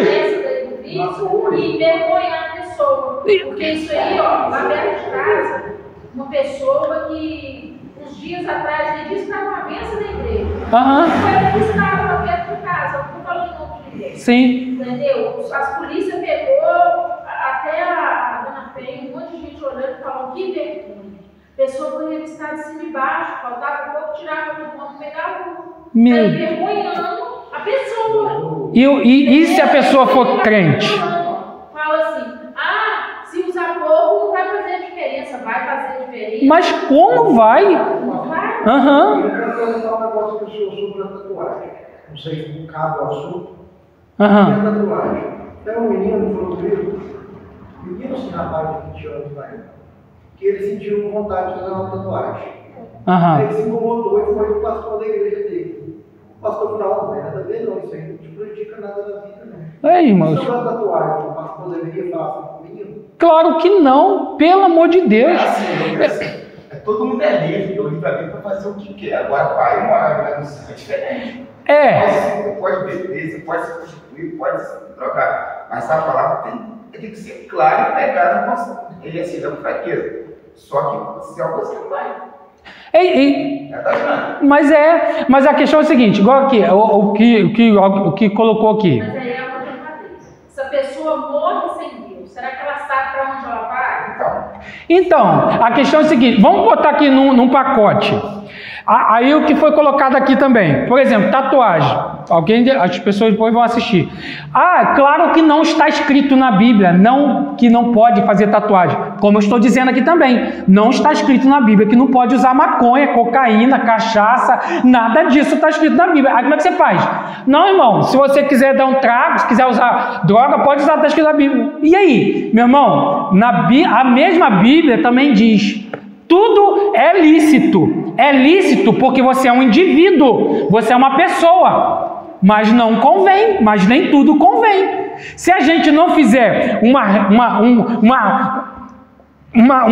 E vergonhar a pessoa. Porque isso aí, ó, lá perto de casa, uma pessoa que uns dias atrás ele disse que estava na mesa da igreja. Foi buscar lá perto de casa, não falou em nome de ninguém. Sim. Entendeu? As polícias pegou, até a dona Penha, um monte de gente olhando e falou, que vergonha. A pessoa foi revistada de cima e baixo, faltava um pouco, tirava o pão, pegava o vergonhando a pessoa. E se a pessoa for crente? Fala assim, se usar pouco não vai fazer diferença, vai fazer diferença. Mas como vai? Não vai. Eu quero perguntar um negócio para o senhor sobre a tatuagem. Não sei se cabe ao assunto. A tatuagem. Tem um menino que falou comigo, assim, rapaz de 20 anos na época, que ele sentiu vontade de fazer uma tatuagem. Ele se incomodou e foi o pastor da igreja dele. O pastor falou, não tem nada a ver não, isso aí não te prejudica nada da vida não. Irmãos. Sobre a tatuagem, o pastor deveria falar assim comigo? Claro que não, pelo amor de Deus. Todo mundo é livre, eu para fazer o que quer. Agora pai e mãe, é diferente. Você pode beber, você pode se prostituir, pode se drogar, mas essa palavra tem que ser clara e pregada com ele assim, não fraqueza. Só que se é uma coisa que não vai. Mas a questão é a seguinte, igual aqui, o que colocou aqui. Mas aí é uma vez. Se a pessoa morre sem Deus, será que ela sabe para onde ela vai? Então, a questão é a seguinte, vamos botar aqui num pacote. Aí o que foi colocado aqui também, por exemplo, tatuagem. As pessoas depois vão assistir. Claro que não está escrito na Bíblia, que não pode fazer tatuagem. Como eu estou dizendo aqui também, não está escrito na Bíblia que não pode usar maconha, cocaína, cachaça, nada disso está escrito na Bíblia. Aí como é que você faz? Não, irmão, se você quiser dar um trago, se quiser usar droga, pode usar, está escrito na Bíblia. E aí, meu irmão, a mesma Bíblia também diz, tudo é lícito. É lícito porque você é um indivíduo, você é uma pessoa. Mas não convém, mas nem tudo convém. Se a gente não fizer uma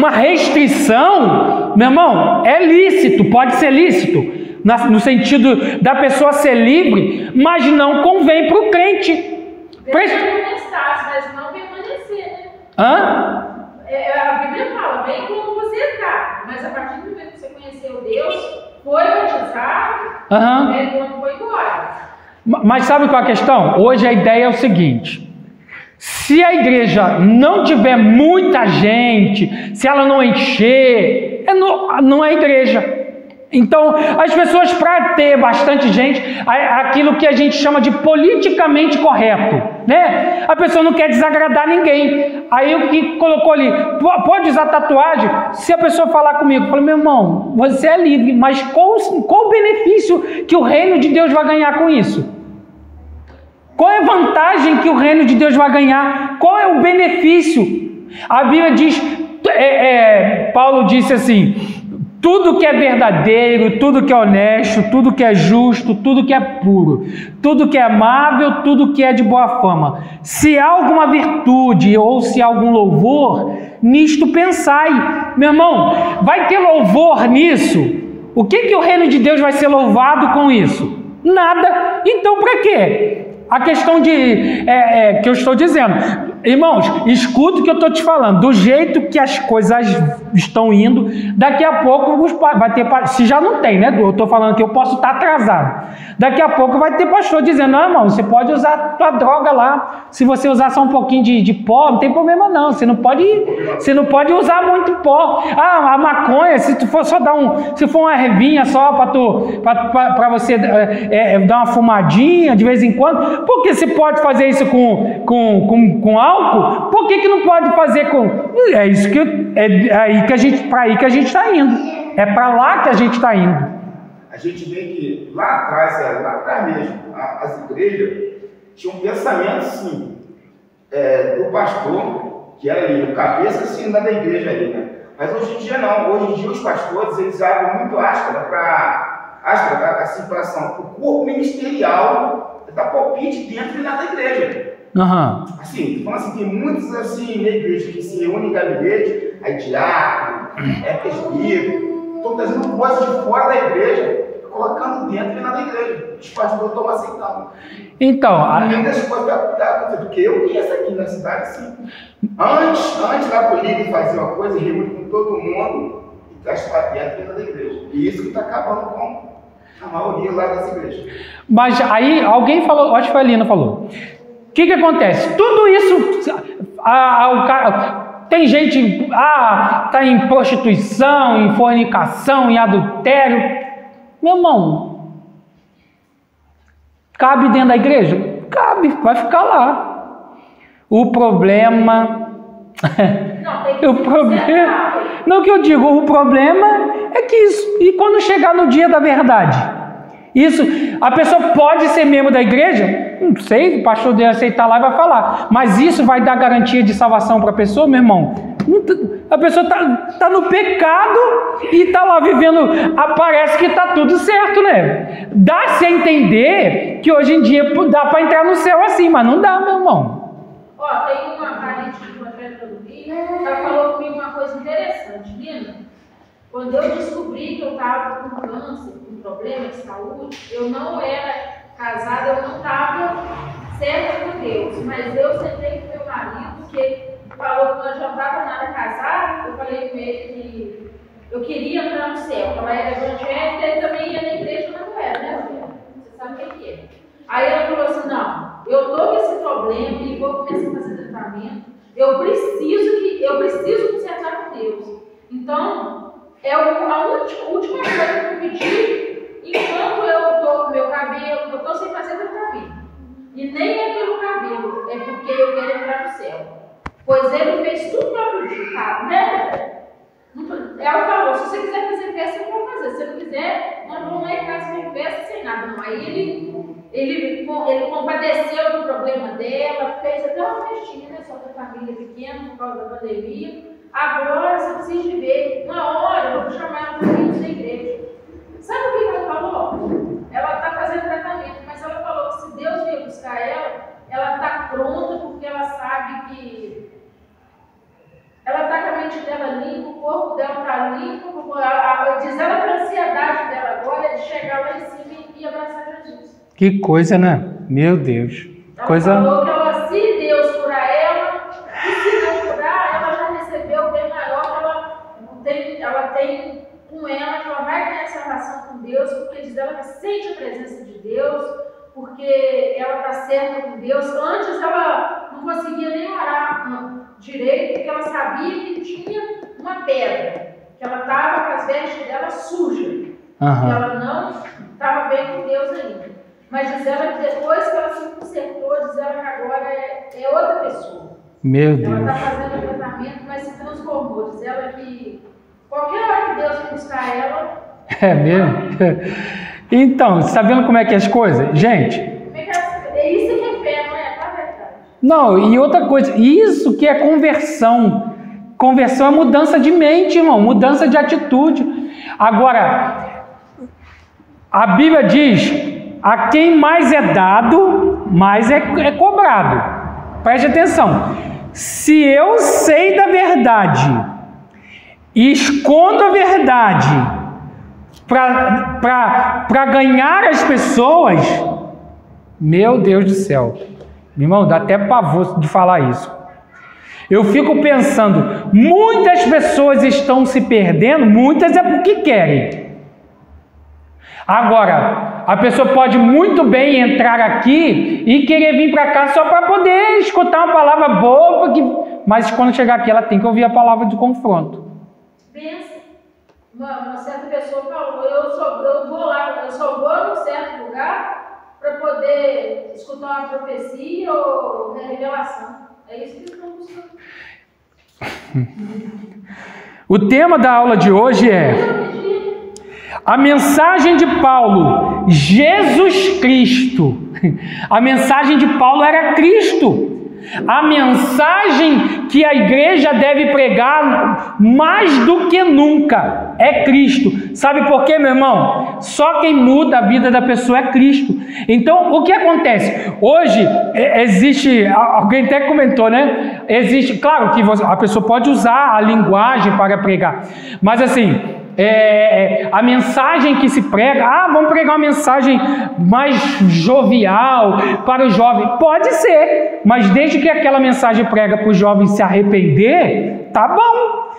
restrição, meu irmão, é lícito, pode ser lícito, no sentido da pessoa ser livre, mas não convém para o crente. Mas não permanecer, né? A Bíblia fala, bem como você está, mas a partir do momento que você conheceu Deus, foi batizado, não foi embora. Mas sabe qual é a questão? Hoje a ideia é o seguinte, se a igreja não tiver muita gente, se ela não encher, não é igreja. Então, as pessoas, para ter bastante gente, aquilo que a gente chama de politicamente correto, né? A pessoa não quer desagradar ninguém. Aí o que colocou ali, pode usar tatuagem? Se a pessoa falar comigo, eu falo, meu irmão, você é livre, mas qual o benefício que o reino de Deus vai ganhar com isso? Qual é a vantagem que o reino de Deus vai ganhar? Qual é o benefício? A Bíblia diz, Paulo disse assim, tudo que é verdadeiro, tudo que é honesto, tudo que é justo, tudo que é puro, tudo que é amável, tudo que é de boa fama. Se há alguma virtude ou se há algum louvor, nisto pensai. Meu irmão, vai ter louvor nisso? O que o reino de Deus vai ser louvado com isso? Nada. Então para quê? A questão que eu estou dizendo, Irmãos, escuta o que eu estou te falando. Do jeito que as coisas estão indo, daqui a pouco vai ter... Se já não tem, né? Eu estou falando que eu posso estar atrasado. Daqui a pouco vai ter pastor dizendo, não, irmão, você pode usar a tua droga lá. Se você usar só um pouquinho de pó, não tem problema não. Você não pode usar muito pó. Ah, a maconha, se tu for só dar se for uma ervinha só para você dar uma fumadinha de vez em quando, por que você pode fazer isso com álcool? Por que não pode fazer com... É isso para aí que a gente está indo. É para lá que a gente está indo. A gente vê que lá atrás mesmo, as igrejas tinham um pensamento assim, do pastor, que era ali, o cabeça assim, da igreja ali, né? Mas hoje em dia não. Hoje em dia os pastores, eles abrem muito aspas para situação. O corpo ministerial dá palpite dentro e lá da igreja. Uhum. Assim, então, assim, tem muitos assim na igreja que se reúnem em gabinete, aí diácono, presbítero, estão trazendo coisas de fora da igreja, colocando dentro e lá da igreja. Os pastores estão aceitando. Então, além das coisas porque eu conheço aqui na cidade, assim, antes da polícia fazer uma coisa, reúne com todo mundo e traz para dentro e lá da igreja. E isso que está acabando com a maioria lá das igrejas. Mas aí alguém falou, acho que a Lina falou. O que acontece? Tudo isso, tem gente, está em prostituição, em fornicação, em adultério. Meu irmão, cabe dentro da igreja? Cabe, vai ficar lá. O problema... Não, que eu digo, o problema é que isso, e quando chegar no dia da verdade... Isso, a pessoa pode ser membro da igreja? Não sei, o pastor deve aceitar lá e vai falar. Mas isso vai dar garantia de salvação para a pessoa, meu irmão? A pessoa está no pecado e está lá vivendo, parece que está tudo certo, né? Dá-se a entender que hoje em dia dá para entrar no céu assim, mas não dá, meu irmão. Tem uma parente de uma festa do Rio, ela falou comigo uma coisa interessante, Lina. Quando eu descobri que eu estava com câncer, com problema de saúde, eu não era casada, eu não estava certa com Deus, mas eu sentei com meu marido, que ele falou que não adiantava nada casar, eu falei com ele que eu queria entrar no céu, ela era evangélica, ele também ia na igreja, mas não era, né, Juliana? Você sabe o que é. Aí ela falou assim, não, eu estou com esse problema e vou começar a fazer tratamento, eu preciso consertar com Deus. Então, a última coisa que eu pedi, enquanto eu estou com meu cabelo, eu estou sem fazer tratamento. E nem é pelo cabelo, é porque eu quero entrar no céu. Pois ele fez tudo para prejudicar, né? Ela falou, se você quiser fazer festa, eu vou fazer. Se você não quiser, nós vamos lá em casa sem festa, sem nada. Não. Aí ele compadeceu do problema dela, fez até uma festinha, né? Só da família pequena, por causa da pandemia. Agora você precisa de ver, uma hora eu vou chamar ela para ir da igreja. Sabe o que ela falou? Ela está fazendo tratamento, mas ela falou que se Deus vier buscar ela está pronta porque ela sabe que ela está com a mente dela limpa, o corpo dela está limpo, diz ela que a ansiedade dela agora é de chegar lá em cima e abraçar Jesus. Que coisa, né? Meu Deus. Ela falou que se Deus curar ela, e se não curar, ela já recebeu bem maior, ela tem com ela, que ela vai ganhar essa relação com Deus, porque diz ela que sente a presença de Deus, porque ela está certa com Deus. Antes ela não conseguia nem orar direito, porque ela sabia que tinha uma pedra, que ela estava com as vestes dela sujas, que ela não estava bem com Deus ainda. Mas diz ela que depois que ela se consertou, diz ela que agora é outra pessoa. Meu Deus. Ela está fazendo o tratamento, mas se transformou. Diz ela que qualquer hora que Deus vir buscar ela... É mesmo? Então, você está vendo como é que é as coisas? Gente... É isso que é fé, não é? Tá verdade. Não, e outra coisa, isso que é conversão. Conversão é mudança de mente, irmão, mudança de atitude. Agora, a Bíblia diz... A quem mais é dado, mais é cobrado. Preste atenção. Se eu sei da verdade e escondo a verdade para ganhar as pessoas, meu Deus do céu. Meu irmão, dá até pavor de falar isso. Eu fico pensando, muitas pessoas estão se perdendo, muitas é porque querem. Agora, a pessoa pode muito bem entrar aqui e querer vir para cá só para poder escutar uma palavra boa, mas quando chegar aqui ela tem que ouvir a palavra de confronto. Pensa, uma certa pessoa falou, eu só vou num certo lugar para poder escutar uma profecia ou uma revelação. É isso que estão buscando. O tema da aula de hoje é a mensagem de Paulo, Jesus Cristo. A mensagem de Paulo era Cristo. A mensagem que a igreja deve pregar mais do que nunca é Cristo. Sabe por quê, meu irmão? Só quem muda a vida da pessoa é Cristo. Então, o que acontece? Hoje, existe, alguém até comentou, né? Existe, claro que a pessoa pode usar a linguagem para pregar, mas assim, a mensagem que se prega, vamos pregar uma mensagem mais jovial para o jovem, pode ser, mas desde que aquela mensagem prega para o jovem se arrepender, tá bom.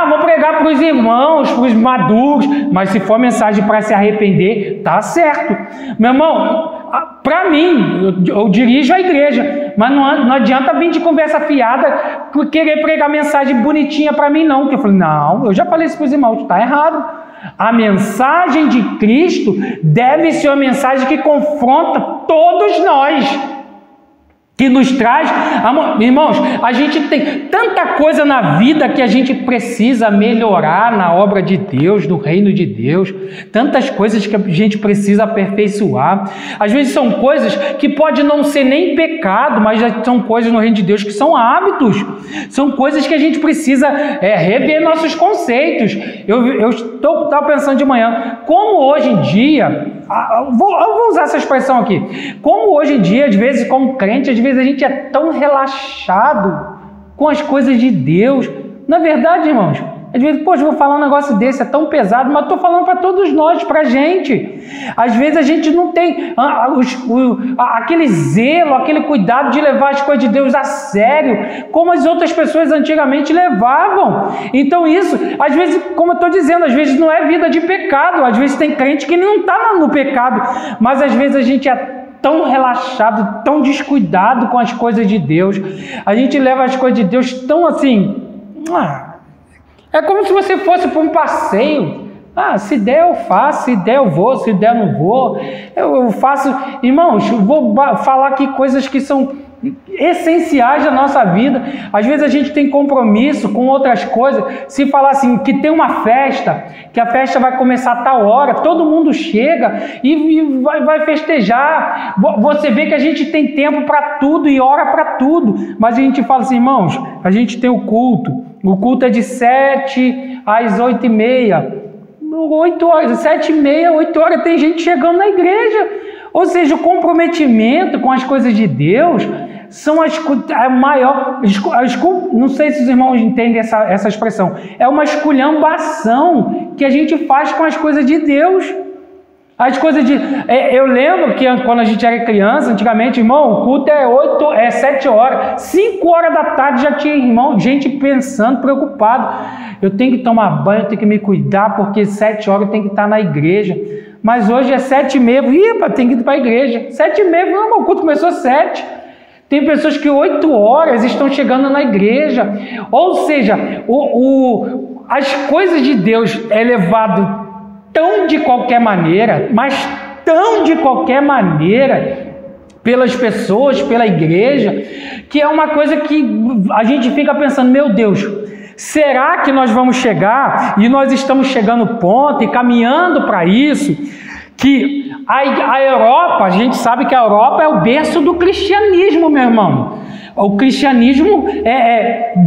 Vou pregar para os irmãos, para os maduros, mas se for mensagem para se arrepender, tá certo. Meu irmão, para mim, eu dirijo a igreja, mas não adianta vir de conversa fiada querer pregar mensagem bonitinha para mim não, que eu falei, não, eu já falei isso para os irmãos, está errado. A mensagem de Cristo deve ser uma mensagem que confronta todos nós, que nos traz, irmãos, a gente tem tanta coisa na vida que a gente precisa melhorar na obra de Deus, no reino de Deus, tantas coisas que a gente precisa aperfeiçoar. Às vezes são coisas que pode não ser nem pecado, mas já são coisas no reino de Deus que são hábitos, são coisas que a gente precisa rever nossos conceitos. Eu estava pensando de manhã, como hoje em dia, eu vou usar essa expressão aqui, como hoje em dia, às vezes como crente, às vezes a gente é tão relaxado com as coisas de Deus. Na verdade, irmãos, às vezes, poxa, eu vou falar um negócio desse, é tão pesado, mas estou falando para todos nós, para a gente. Às vezes a gente não tem aquele zelo, aquele cuidado de levar as coisas de Deus a sério, como as outras pessoas antigamente levavam. Então isso, às vezes, como eu estou dizendo, às vezes não é vida de pecado, às vezes tem crente que não está no pecado, mas às vezes a gente é tão relaxado, tão descuidado com as coisas de Deus, a gente leva as coisas de Deus tão assim, é como se você fosse para um passeio, se der eu faço, se der eu vou, se der eu não vou, eu faço, irmãos, eu vou falar aqui coisas que são essenciais da nossa vida. Às vezes a gente tem compromisso com outras coisas. Se falar assim, que tem uma festa, que a festa vai começar a tal hora, todo mundo chega e vai festejar. Você vê que a gente tem tempo para tudo e hora para tudo, mas a gente fala assim, irmãos, a gente tem o culto é de 7 às 8h30, 8 horas, 7h30, 8 horas tem gente chegando na igreja. Ou seja, o comprometimento com as coisas de Deus são a maior, não sei se os irmãos entendem essa expressão, é uma esculhambação que a gente faz com as coisas de Deus. As coisas de... eu lembro que quando a gente era criança, antigamente, irmão, o culto é 7 horas, 5 horas da tarde já tinha, irmão, gente pensando, preocupado. Eu tenho que tomar banho, eu tenho que me cuidar, porque 7 horas eu tenho que estar na igreja. Mas hoje é 7h30, tem que ir para a igreja. 7h30, não, o culto começou às 7. Tem pessoas que 8 horas estão chegando na igreja. Ou seja, as coisas de Deus é levado tão de qualquer maneira, mas tão de qualquer maneira, pelas pessoas, pela igreja, que é uma coisa que a gente fica pensando, meu Deus, será que nós vamos chegar, e nós estamos chegando no ponto e caminhando para isso, que a Europa, a gente sabe que a Europa é o berço do cristianismo, meu irmão. O cristianismo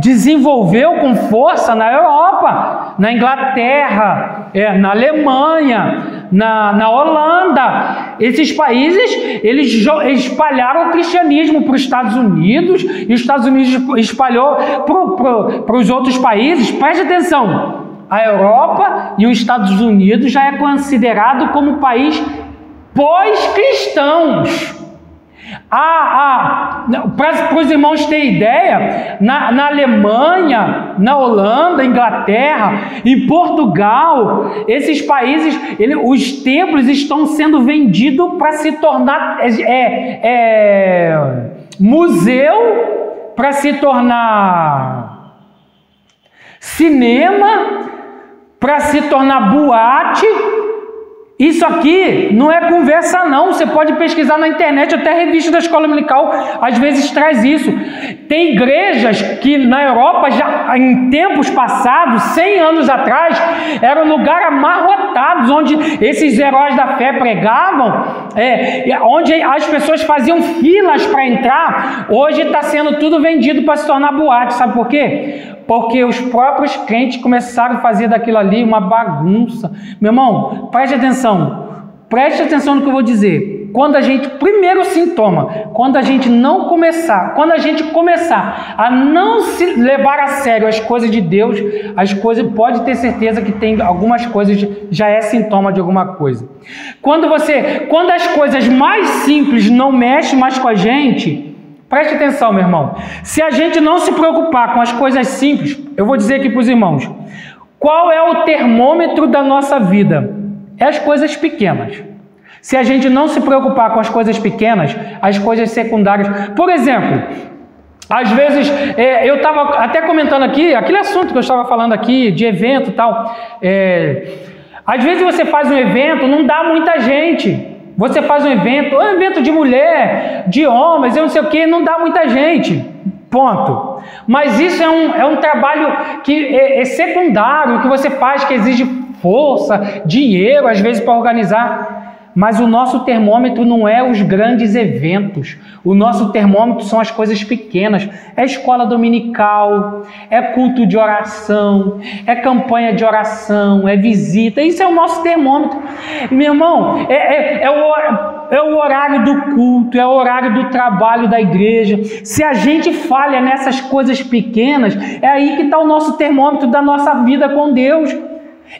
desenvolveu com força na Europa, na Inglaterra, na Alemanha, na Holanda. Esses países, eles espalharam o cristianismo para os Estados Unidos, e os Estados Unidos espalhou para os outros países. Preste atenção, a Europa e os Estados Unidos já é considerado como país pós-cristãos. Para os irmãos terem ideia, na Alemanha, na Holanda, Inglaterra, em Portugal, esses países, os templos estão sendo vendidos para se tornar museu, para se tornar cinema, para se tornar boate. Isso aqui não é conversa não, você pode pesquisar na internet, até a revista da escola dominical às vezes traz isso. Tem igrejas que na Europa, já em tempos passados, 100 anos atrás, eram lugares amarrotados, onde esses heróis da fé pregavam, onde as pessoas faziam filas para entrar. Hoje está sendo tudo vendido para se tornar boate, sabe por quê? Porque os próprios crentes começaram a fazer daquilo ali uma bagunça. Meu irmão, preste atenção no que eu vou dizer. Quando a gente, primeiro sintoma, quando a gente começar a não se levar a sério as coisas de Deus, pode ter certeza que tem algumas coisas, já é sintoma de alguma coisa. Quando as coisas mais simples não mexem mais com a gente, preste atenção, meu irmão. Se a gente não se preocupar com as coisas simples, eu vou dizer aqui para os irmãos, qual é o termômetro da nossa vida? É as coisas pequenas. Se a gente não se preocupar com as coisas pequenas, as coisas secundárias... Por exemplo, às vezes, eu estava até comentando aqui, aquele assunto que eu estava falando aqui, de evento e tal. Às vezes você faz um evento, não dá muita gente. Você faz um evento de mulher, de homens, eu não sei o que, não dá muita gente, ponto. Mas isso é um trabalho que é secundário, que você faz, que exige força, dinheiro, às vezes, para organizar. Mas o nosso termômetro não é os grandes eventos. O nosso termômetro são as coisas pequenas. É escola dominical, é culto de oração, é campanha de oração, é visita. Isso é o nosso termômetro. Meu irmão, é o horário do culto, é o horário do trabalho da igreja. Se a gente falha nessas coisas pequenas, é aí que está o nosso termômetro da nossa vida com Deus.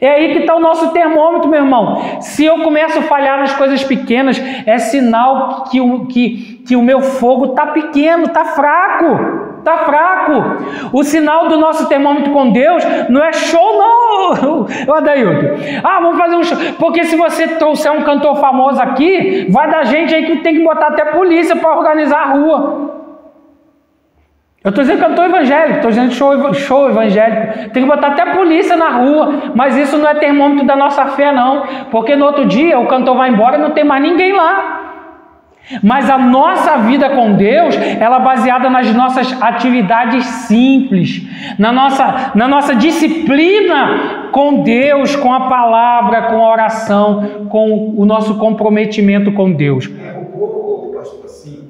É aí que está o nosso termômetro, meu irmão. Se eu começo a falhar nas coisas pequenas, é sinal que o meu fogo está pequeno, está fraco. Está fraco. O sinal do nosso termômetro com Deus não é show, não. Adailton, vamos fazer um show. Porque se você trouxer um cantor famoso aqui, vai dar gente aí que tem que botar até polícia para organizar a rua. Eu estou dizendo cantor evangélico, estou dizendo show evangélico. Tem que botar até polícia na rua, mas isso não é termômetro da nossa fé, não. Porque no outro dia o cantor vai embora e não tem mais ninguém lá. Mas a nossa vida com Deus, ela é baseada nas nossas atividades simples, na nossa disciplina com Deus, com a palavra, com a oração, com o nosso comprometimento com Deus. O povo, pastor, assim,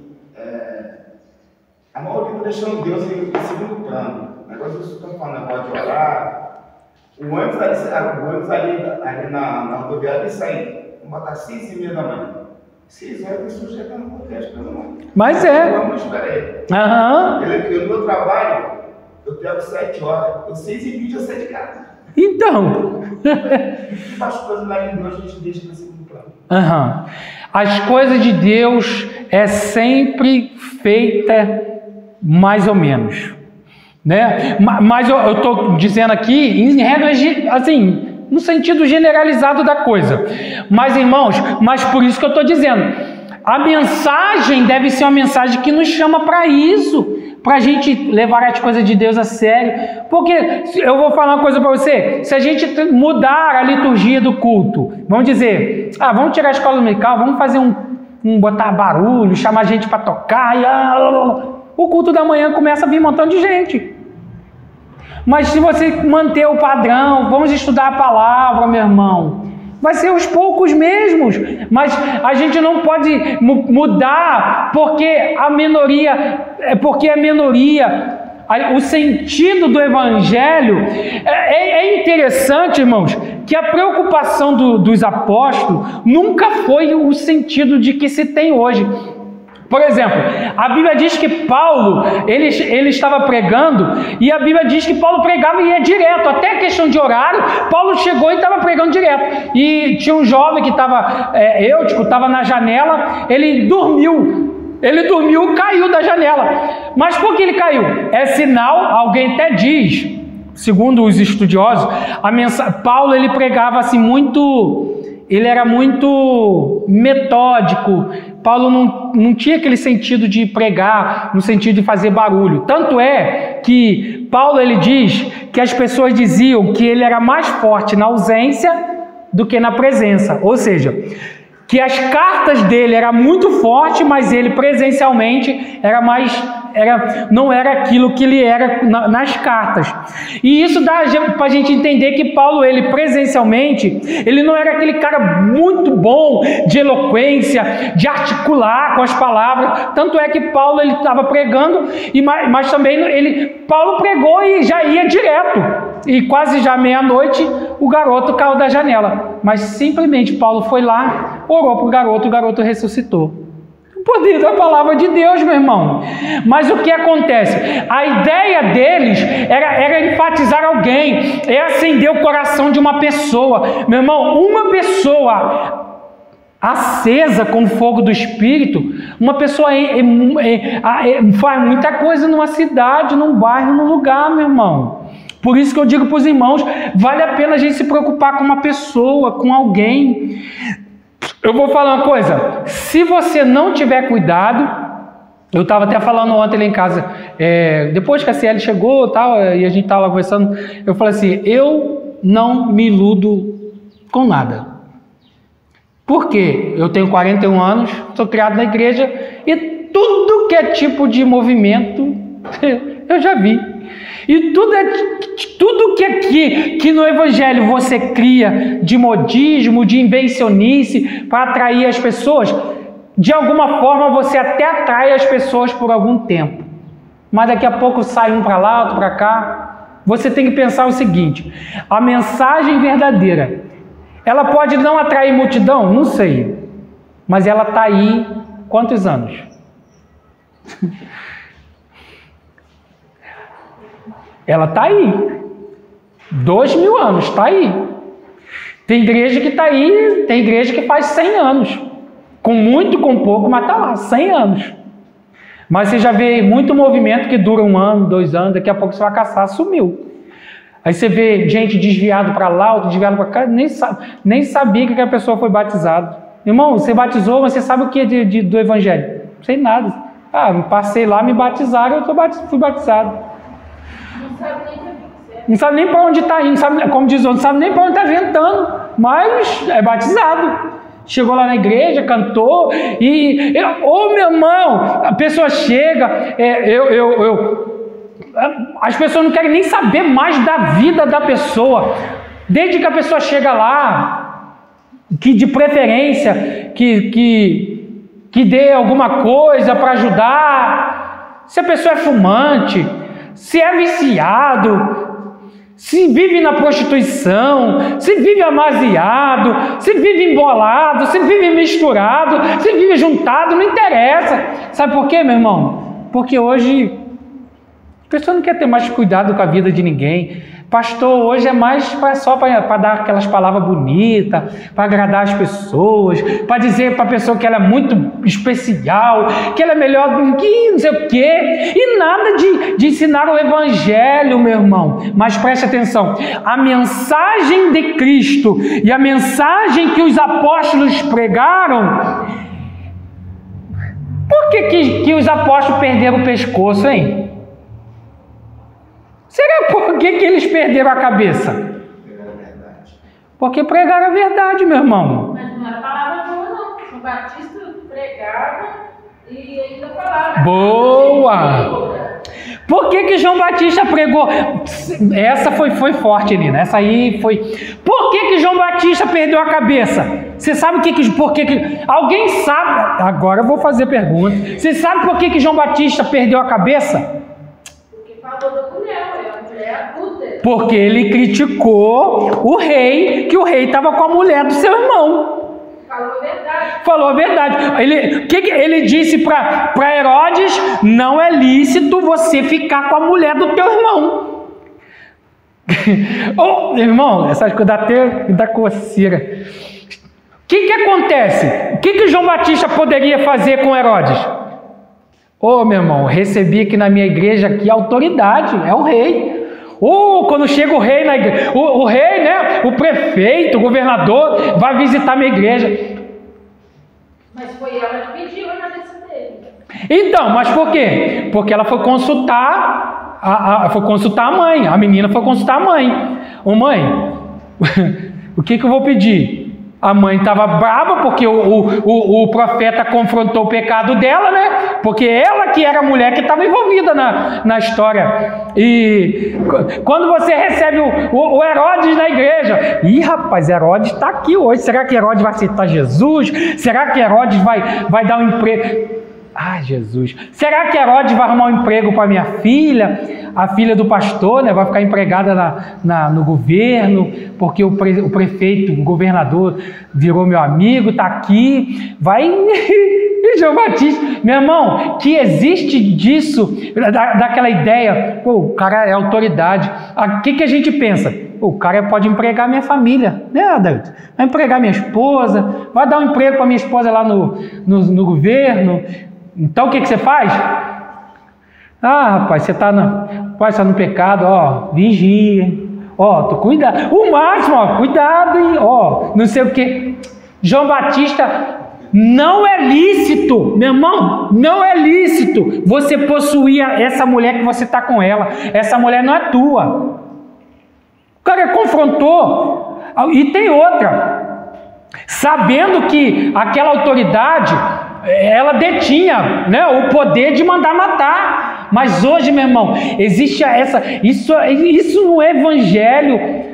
a maioria está deixando Deus em segundo plano. O negócio que você está falando, negócio de orar, o ônibus ali na rodoviária, ele sai, vamos botar 6h30 da manhã. 6 horas, a pessoa já está no contexto, pelo amor. Mas é. Vamos esperar ele. No meu trabalho, eu pego 7 horas, eu 6h20 eu saio de casa. Então. As coisas lá em Deus a gente deixa no segundo plano. As coisas de Deus é sempre feita mais ou menos, né? Mas eu estou dizendo aqui em regras, assim, no sentido generalizado da coisa. Mas, irmãos, por isso que eu estou dizendo, a mensagem deve ser uma mensagem que nos chama para isso, para a gente levar as coisas de Deus a sério. Porque, eu vou falar uma coisa para você, se a gente mudar a liturgia do culto, vamos dizer, vamos tirar a escola dominical, vamos fazer botar barulho, chamar gente para tocar, o culto da manhã começa a vir um montão de gente. Mas se você manter o padrão, vamos estudar a palavra, meu irmão, vai ser aos poucos mesmos. Mas a gente não pode mudar porque a minoria, o sentido do evangelho. É interessante, irmãos, que a preocupação dos apóstolos nunca foi o sentido de que se tem hoje. Por exemplo, a Bíblia diz que Paulo, ele estava pregando, e a Bíblia diz que Paulo pregava e ia direto, até a questão de horário, Paulo chegou e estava pregando direto. E tinha um jovem que estava, Eutico, estava na janela, ele dormiu. Ele dormiu, caiu da janela. Mas por que ele caiu? É sinal, alguém até diz, segundo os estudiosos, Paulo ele pregava assim muito, ele era muito metódico. Paulo não tinha aquele sentido de pregar, no sentido de fazer barulho. Tanto é que Paulo ele diz que as pessoas diziam que ele era mais forte na ausência do que na presença. Ou seja, que as cartas dele eram muito fortes, mas ele presencialmente não era aquilo que ele era nas cartas. E isso dá para a gente entender que Paulo, ele presencialmente, ele não era aquele cara muito bom de eloquência, de articular com as palavras. Tanto é que Paulo ele estava pregando, mas também Paulo pregou e já ia direto. E quase já meia-noite, o garoto caiu da janela. Mas simplesmente Paulo foi lá, orou para o garoto ressuscitou. O poder da palavra de Deus, meu irmão. Mas o que acontece? A ideia deles era enfatizar alguém, é acender o coração de uma pessoa. Meu irmão, uma pessoa acesa com o fogo do Espírito, uma pessoa faz muita coisa numa cidade, num bairro, num lugar, meu irmão. Por isso que eu digo para os irmãos, vale a pena a gente se preocupar com uma pessoa, com alguém. Eu vou falar uma coisa, se você não tiver cuidado, eu estava até falando ontem lá em casa, depois que a CL chegou tal, e a gente estava lá conversando, eu falei assim, eu não me iludo com nada. Por quê? Eu tenho 41 anos, sou criado na igreja, e tudo que é tipo de movimento, eu já vi. E tudo que no Evangelho você cria de modismo, de invencionice para atrair as pessoas, de alguma forma você até atrai as pessoas por algum tempo. Mas daqui a pouco sai um para lá, outro para cá. Você tem que pensar o seguinte, a mensagem verdadeira, ela pode não atrair multidão? Não sei. Mas ela está aí quantos anos? Ela está aí, 2000 anos, está aí. Tem igreja que está aí, tem igreja que faz 100 anos, com muito, com pouco, mas está lá, 100 anos. Mas você já vê muito movimento que dura 1 ano, 2 anos, daqui a pouco você vai caçar, sumiu. Aí você vê gente desviado para lá, outro desviado para cá, nem sabia que a pessoa foi batizada. Irmão, você batizou, mas você sabe o que do Evangelho? Não sei nada. Passei lá, me batizaram, fui batizado. Não sabe nem para onde está indo, como diz o outro, não sabe nem para onde está ventando, mas é batizado. Chegou lá na igreja, cantou, meu irmão, a pessoa chega, as pessoas não querem nem saber mais da vida da pessoa. Desde que a pessoa chega lá, que de preferência, que dê alguma coisa para ajudar. Se a pessoa é fumante, se é viciado, se vive na prostituição, se vive amaziado, se vive embolado, se vive misturado, se vive juntado, não interessa. Sabe por quê, meu irmão? Porque hoje a pessoa não quer ter mais cuidado com a vida de ninguém. Pastor hoje é mais só para dar aquelas palavras bonitas, para agradar as pessoas, para dizer para a pessoa que ela é muito especial, que ela é melhor do que não sei o quê, e nada de ensinar o Evangelho, meu irmão. Mas preste atenção, a mensagem de Cristo e a mensagem que os apóstolos pregaram, por que os apóstolos perderam o pescoço, hein? Será por que eles perderam a cabeça? Porque pregaram a verdade, meu irmão. Mas não era palavra boa, não. O Batista pregava e ainda falava. Boa! Por que João Batista pregou? Essa foi forte, Nina. Essa aí foi. Por que João Batista perdeu a cabeça? Você sabe por que... Alguém sabe? Agora eu vou fazer pergunta. Você sabe por que João Batista perdeu a cabeça? Falou da mulher, a mulher adúltera. Porque ele criticou o rei, que o rei estava com a mulher do seu irmão. Falou a verdade. Falou a verdade. Ele disse para Herodes, não é lícito você ficar com a mulher do teu irmão. Irmão, essa coisa da coceira. O que acontece? O que João Batista poderia fazer com Herodes? Ô, meu irmão, recebi aqui na minha igreja aqui autoridade, é o rei. Quando chega o rei na igreja, o rei, né? O prefeito, o governador, vai visitar minha igreja. Mas foi ela que pediu a cabeça dele. Então, mas por quê? Porque ela foi consultar a mãe. A menina foi consultar a mãe. Ô mãe, o que eu vou pedir? A mãe estava brava porque o profeta confrontou o pecado dela, né? Porque ela que era a mulher que estava envolvida na história. E quando você recebe o Herodes na igreja, rapaz, Herodes está aqui hoje. Será que Herodes vai aceitar Jesus? Será que Herodes vai dar um emprego? Ai, Jesus. Será que Herodes vai arrumar um emprego para minha filha? A filha do pastor, né, vai ficar empregada no governo, porque o prefeito, o governador virou meu amigo, está aqui. Vai... E João Batista, meu irmão, que existe disso, daquela ideia, o cara é autoridade. O que a gente pensa? O cara pode empregar minha família, né, David? Vai empregar minha esposa, vai dar um emprego para minha esposa lá no governo. Então o que você faz? Rapaz, você está no pecado, vigia, cuidado, o máximo, cuidado, hein, não sei o que. João Batista, não é lícito, meu irmão, não é lícito você possuir essa mulher que você está com ela. Essa mulher não é tua. O cara confrontou. E tem outra, sabendo que aquela autoridade, ela detinha, né, o poder de mandar matar. Mas hoje, meu irmão, existe isso no evangelho.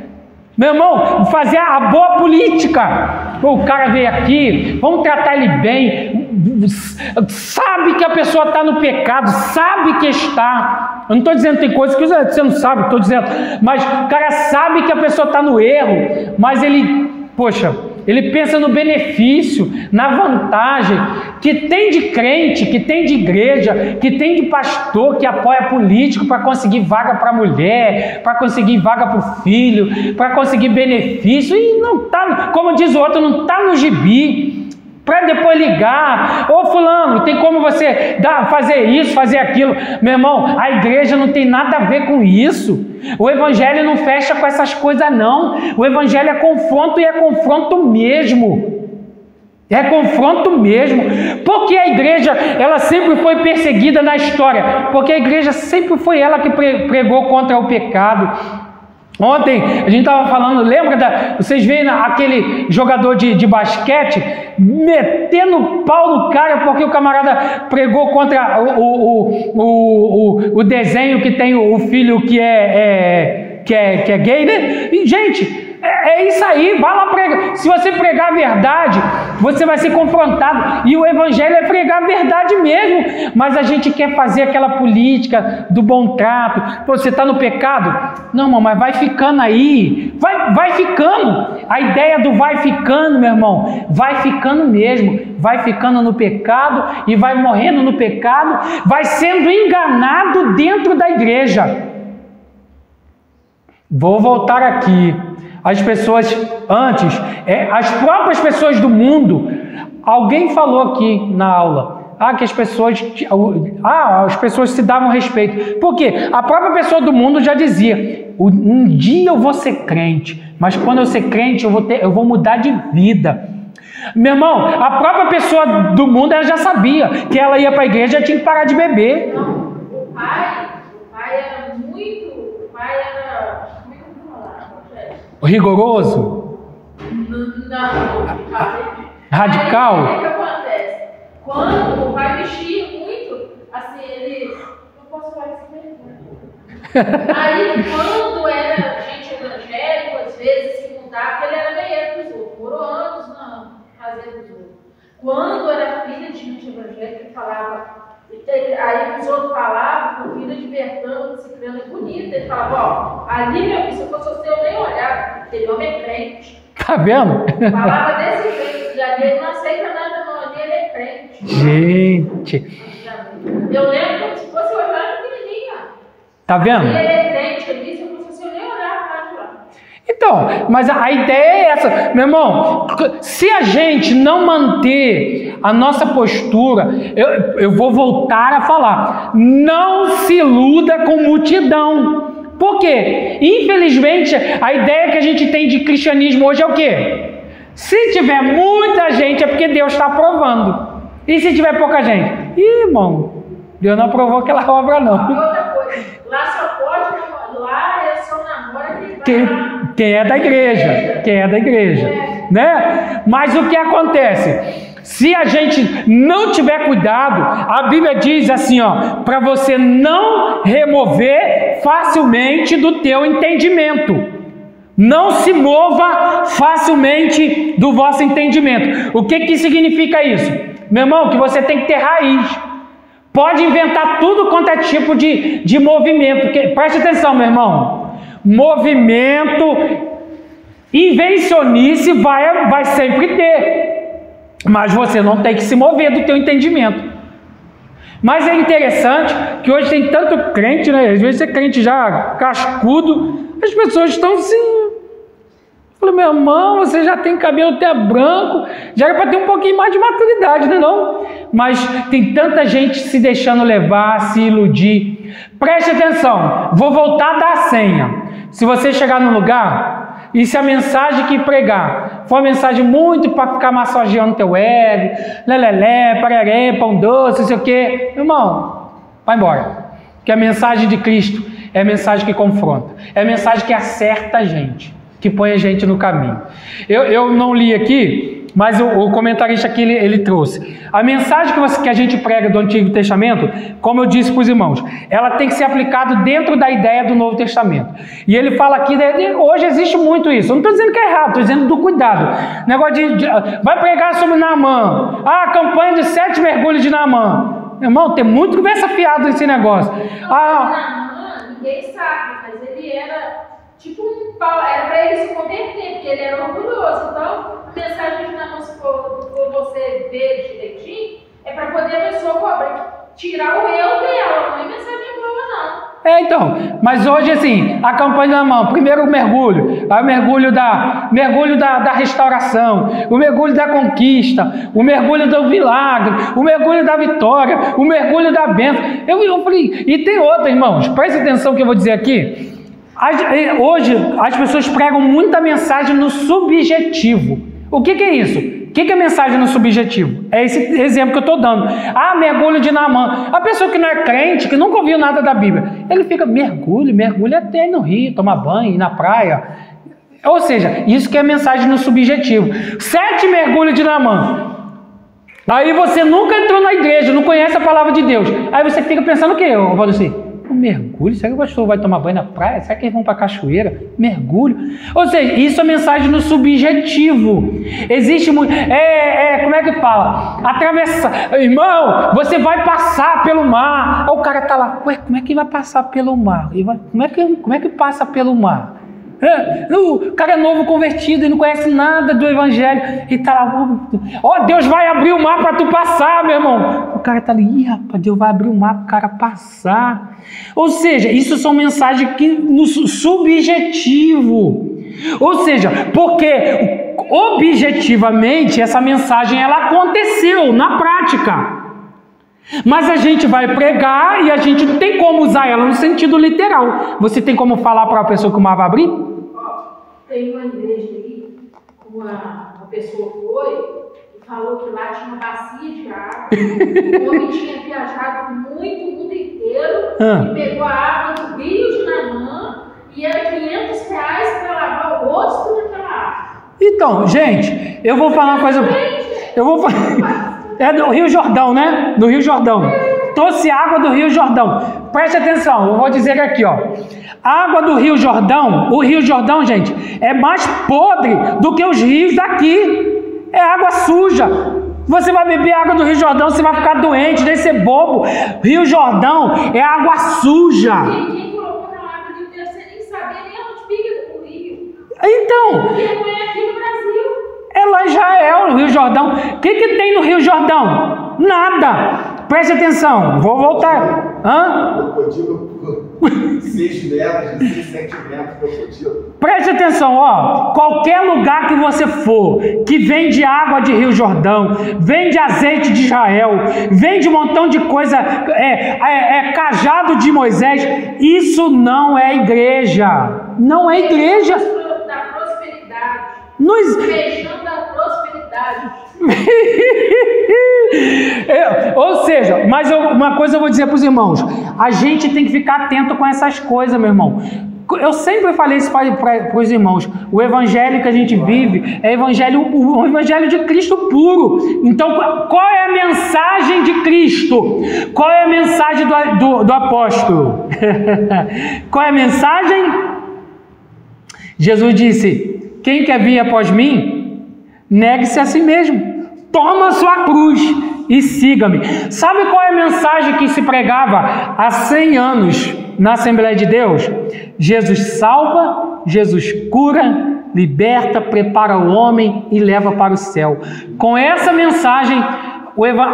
Meu irmão, fazer a boa política. O cara veio aqui, vamos tratar ele bem. Sabe que a pessoa está no pecado, sabe que está. Eu não estou dizendo que tem coisas que você não sabe, estou dizendo. Mas o cara sabe que a pessoa está no erro, mas ele pensa no benefício, na vantagem que tem de crente, que tem de igreja, que tem de pastor que apoia político para conseguir vaga para a mulher, para conseguir vaga para o filho, para conseguir benefício. E não está, como diz o outro, não está no gibi. Para depois ligar, fulano, tem como você fazer isso, fazer aquilo. Meu irmão, a igreja não tem nada a ver com isso. O evangelho não fecha com essas coisas não. O evangelho é confronto, e é confronto mesmo. É confronto mesmo. Porque a igreja, ela sempre foi perseguida na história. Porque a igreja sempre foi ela que pregou contra o pecado. Ontem a gente estava falando, lembra vocês veem aquele jogador de basquete metendo pau no cara porque o camarada pregou contra o desenho que tem o filho que é gay, né? E, gente, é isso aí, vai lá pregar. Se você pregar a verdade, você vai ser confrontado. E o evangelho é pregar a verdade mesmo. Mas a gente quer fazer aquela política do bom trato. Você está no pecado? Não, mas vai ficando aí. Vai ficando. A ideia do vai ficando, meu irmão, vai ficando mesmo. Vai ficando no pecado e vai morrendo no pecado. Vai sendo enganado dentro da igreja. Vou voltar aqui. As pessoas antes, as próprias pessoas do mundo, alguém falou aqui na aula, que as pessoas se davam respeito. Por quê? A própria pessoa do mundo já dizia, um dia eu vou ser crente, mas quando eu ser crente eu vou mudar de vida. Meu irmão, a própria pessoa do mundo ela já sabia que ela ia para a igreja e tinha que parar de beber. Não, o pai era muito, rigoroso? Não. Radical? Aí, o que acontece? Quando o pai mexia muito, assim, ele... Eu posso falar isso mesmo? Aí, quando era gente evangélica, às vezes se mudava, ele era meio dos outros. Morou anos na fazenda dos outros. Quando era filha de gente evangélica, ele falava... Aí os outros falavam, filho de Bertão, Ciclano é bonito. Ele falava, ali meu filho, se eu fosse você, eu nem olhava, porque ele homem é crente. Tá vendo? Falava desse jeito, e ali ele não aceita nada, não, ali ele é crente. Gente. Eu lembro como se fosse olhar pequenininha. Tá vendo? Ele é crente, ele disse, se eu fosse você, eu nem olhava mais lá. Então, mas a ideia é essa, meu irmão, se a gente não manter a nossa postura, eu vou voltar a falar, não se iluda com multidão. Por quê? Infelizmente, a ideia que a gente tem de cristianismo hoje é o quê? Se tiver muita gente é porque Deus está aprovando. E se tiver pouca gente? Ih, irmão, Deus não aprovou aquela obra não. Outra coisa, lá só pode, lá é só namora quem é da igreja, né? Mas o que acontece? Se a gente não tiver cuidado, a Bíblia diz assim, ó, para você não remover facilmente do teu entendimento. Não se mova facilmente do vosso entendimento. O que significa isso? Meu irmão, que você tem que ter raiz. Pode inventar tudo quanto é tipo de movimento. Preste atenção, meu irmão. Movimento, invencionice vai sempre ter. Mas você não tem que se mover do teu entendimento. Mas é interessante que hoje tem tanto crente, né? Às vezes é crente já cascudo, as pessoas estão assim. Eu falei, meu irmão, você já tem cabelo até branco, já era para ter um pouquinho mais de maturidade, né não? Mas tem tanta gente se deixando levar, se iludir. Preste atenção, vou voltar da senha. Se você chegar num lugar e se a mensagem que pregar for uma mensagem muito para ficar massageando teu ego, lelelé, pararé, pão doce, não sei o quê, irmão, vai embora. Porque a mensagem de Cristo é a mensagem que confronta, é a mensagem que acerta a gente, que põe a gente no caminho. Eu não li aqui, mas o comentarista aqui ele trouxe. A mensagem que a gente prega do Antigo Testamento, como eu disse para os irmãos, ela tem que ser aplicada dentro da ideia do Novo Testamento. E ele fala aqui, hoje existe muito isso. Eu não estou dizendo que é errado, estou dizendo do cuidado. Negócio vai pregar sobre Naamã. A campanha de 7 mergulhos de Naamã. Irmão, tem muito conversa fiada nesse negócio. Naamã, ninguém sabe, mas ele era tipo um pau, era para ele se converter, porque ele era orgulhoso. Então, a mensagem de Naamã, se for você ver direitinho, é para poder a pessoa tirar o eu dela, não é mensagem boa, não. Então, mas hoje assim, a campanha de Naamã, primeiro o mergulho, aí o mergulho da restauração, o mergulho da conquista, o mergulho do milagre, o mergulho da vitória, o mergulho da bênção. Eu falei, e tem outra, irmãos, preste atenção que eu vou dizer aqui. Hoje as pessoas pregam muita mensagem no subjetivo. O que é isso? O que é mensagem no subjetivo? É esse exemplo que eu estou dando. Mergulho de Naamã. A pessoa que não é crente, que nunca ouviu nada da Bíblia, ele fica, mergulho até no rio, tomar banho, ir na praia. Ou seja, isso que é mensagem no subjetivo. 7 mergulhos de Naamã. Aí você nunca entrou na igreja, não conhece a palavra de Deus. Aí você fica pensando o quê, Valdeci? Mergulho? Será que o pastor vai tomar banho na praia? Será que eles vão para a cachoeira? Mergulho? Ou seja, isso é mensagem no subjetivo. Existe muito... como é que fala? Atravessar. Irmão, você vai passar pelo mar. Aí o cara está lá, ué, como é que vai passar pelo mar? Como é que passa pelo mar? O cara é novo convertido e não conhece nada do evangelho e tá lá, Deus vai abrir o mar para tu passar, meu irmão. O cara tá ali, rapaz, Deus vai abrir o mar para o cara passar. Ou seja, isso são mensagens que no subjetivo. Ou seja, porque objetivamente essa mensagem ela aconteceu na prática. Mas a gente vai pregar e a gente não tem como usar ela no sentido literal. Você tem como falar para a pessoa que o mar vai abrir? Tem uma igreja aí, uma pessoa foi e falou que lá tinha uma bacia de água. O homem tinha viajado muito, o mundo inteiro e pegou a água do rio de Naamã e era R$500 para lavar o rosto naquela água. Então, gente, eu vou falar uma coisa. Eu vou falar. É do Rio Jordão, né? Do Rio Jordão. Trouxe água do Rio Jordão. Preste atenção, eu vou dizer aqui, a água do Rio Jordão, o Rio Jordão, gente, é mais podre do que os rios daqui. É água suja. Você vai beber água do Rio Jordão, você vai ficar doente, deve ser bobo. Rio Jordão é água suja. Quem colocou na água do Rio deve ser nem saber nem onde fica o rio. Então. Porque não é aqui no Brasil. É lá em Israel, no Rio Jordão. O que tem no Rio Jordão? Nada. Preste atenção, vou voltar. 16 metros, 17 metros, crocodilo. Preste atenção, ó. Qualquer lugar que você for, que vende água de Rio Jordão, vende azeite de Israel, vende um montão de coisa, cajado de Moisés, isso não é igreja. Não é igreja. Da prosperidade. Feijão da prosperidade. Ou seja, mas uma coisa eu vou dizer para os irmãos: a gente tem que ficar atento com essas coisas, meu irmão. Eu sempre falei isso para os irmãos: o evangelho que a gente vive é o evangelho de Cristo puro. Então, qual é a mensagem de Cristo? Qual é a mensagem do apóstolo? Qual é a mensagem? Jesus disse: quem quer vir após mim, negue-se a si mesmo. Toma a sua cruz e siga-me. Sabe qual é a mensagem que se pregava há 100 anos na Assembleia de Deus? Jesus salva, Jesus cura, liberta, prepara o homem e leva para o céu. Com essa mensagem,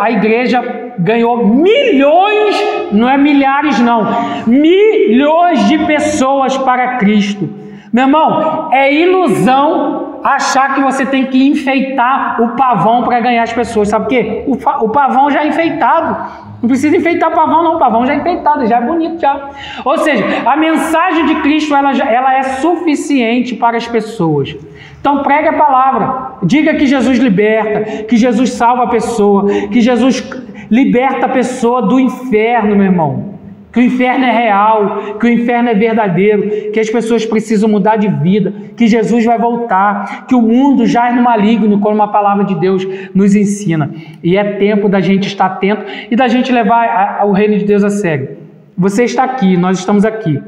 a igreja ganhou milhões, não é milhares não, milhões de pessoas para Cristo. Meu irmão, é ilusão achar que você tem que enfeitar o pavão para ganhar as pessoas. Sabe por quê? O pavão já é enfeitado. Não precisa enfeitar o pavão não, o pavão já é enfeitado, já é bonito já. Ou seja, a mensagem de Cristo ela é suficiente para as pessoas. Então pregue a palavra, diga que Jesus liberta, que Jesus salva a pessoa, que Jesus liberta a pessoa do inferno, meu irmão. Que o inferno é real, que o inferno é verdadeiro, que as pessoas precisam mudar de vida, que Jesus vai voltar, que o mundo jaz no maligno, como a palavra de Deus nos ensina. E é tempo da gente estar atento e da gente levar o reino de Deus a sério. Você está aqui, nós estamos aqui.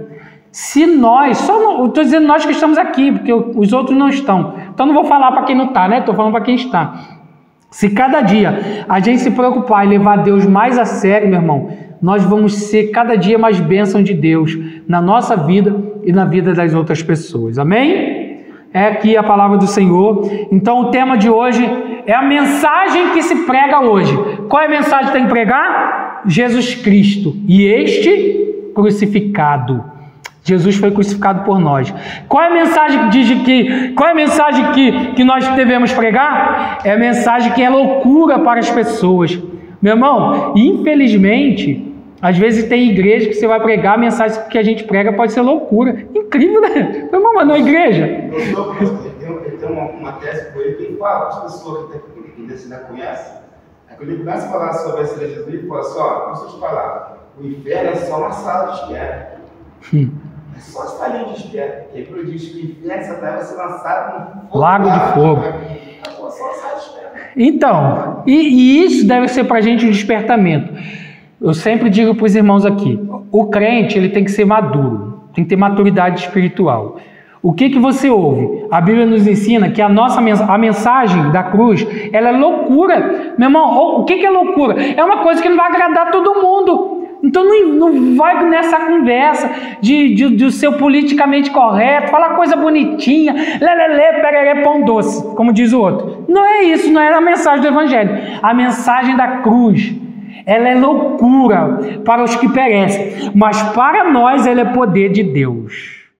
Se nós, estou dizendo nós que estamos aqui, porque os outros não estão. Então não vou falar para quem não está, né? Estou falando para quem está. Se cada dia a gente se preocupar e levar Deus mais a sério, meu irmão, nós vamos ser cada dia mais bênção de Deus na nossa vida e na vida das outras pessoas. Amém? É aqui a palavra do Senhor. Então o tema de hoje é a mensagem que se prega hoje. Qual é a mensagem que tem que pregar? Jesus Cristo e este crucificado. Jesus foi crucificado por nós. Qual é a mensagem que nós devemos pregar? É a mensagem que é loucura para as pessoas. Meu irmão, infelizmente, às vezes tem igreja que você vai pregar, a mensagem que a gente prega pode ser loucura. Incrível, né? Meu irmão, mas não é igreja. Eu tenho uma tese com ele que ele fala, as pessoas que ainda conhecem, quando ele começa a falar sobre essa igreja, ele fala assim, deixa eu te falar, o inferno é só uma sala de espera. É só as salinhas de espera. E aí quando diz que o inferno você vai ser lançado no lago de fogo. É só a sala de espera. Então, e isso deve ser para a gente um despertamento. Eu sempre digo para os irmãos aqui, o crente ele tem que ser maduro, tem que ter maturidade espiritual. O que você ouve? A Bíblia nos ensina que a mensagem da cruz, ela é loucura. Meu irmão, o que é loucura? É uma coisa que não vai agradar todo mundo. Então não vai nessa conversa de ser politicamente correto, falar coisa bonitinha, lelele, pererê, pão doce, como diz o outro. Não é isso, não é a mensagem do Evangelho. A mensagem da cruz, ela é loucura para os que perecem, mas para nós ela é poder de Deus.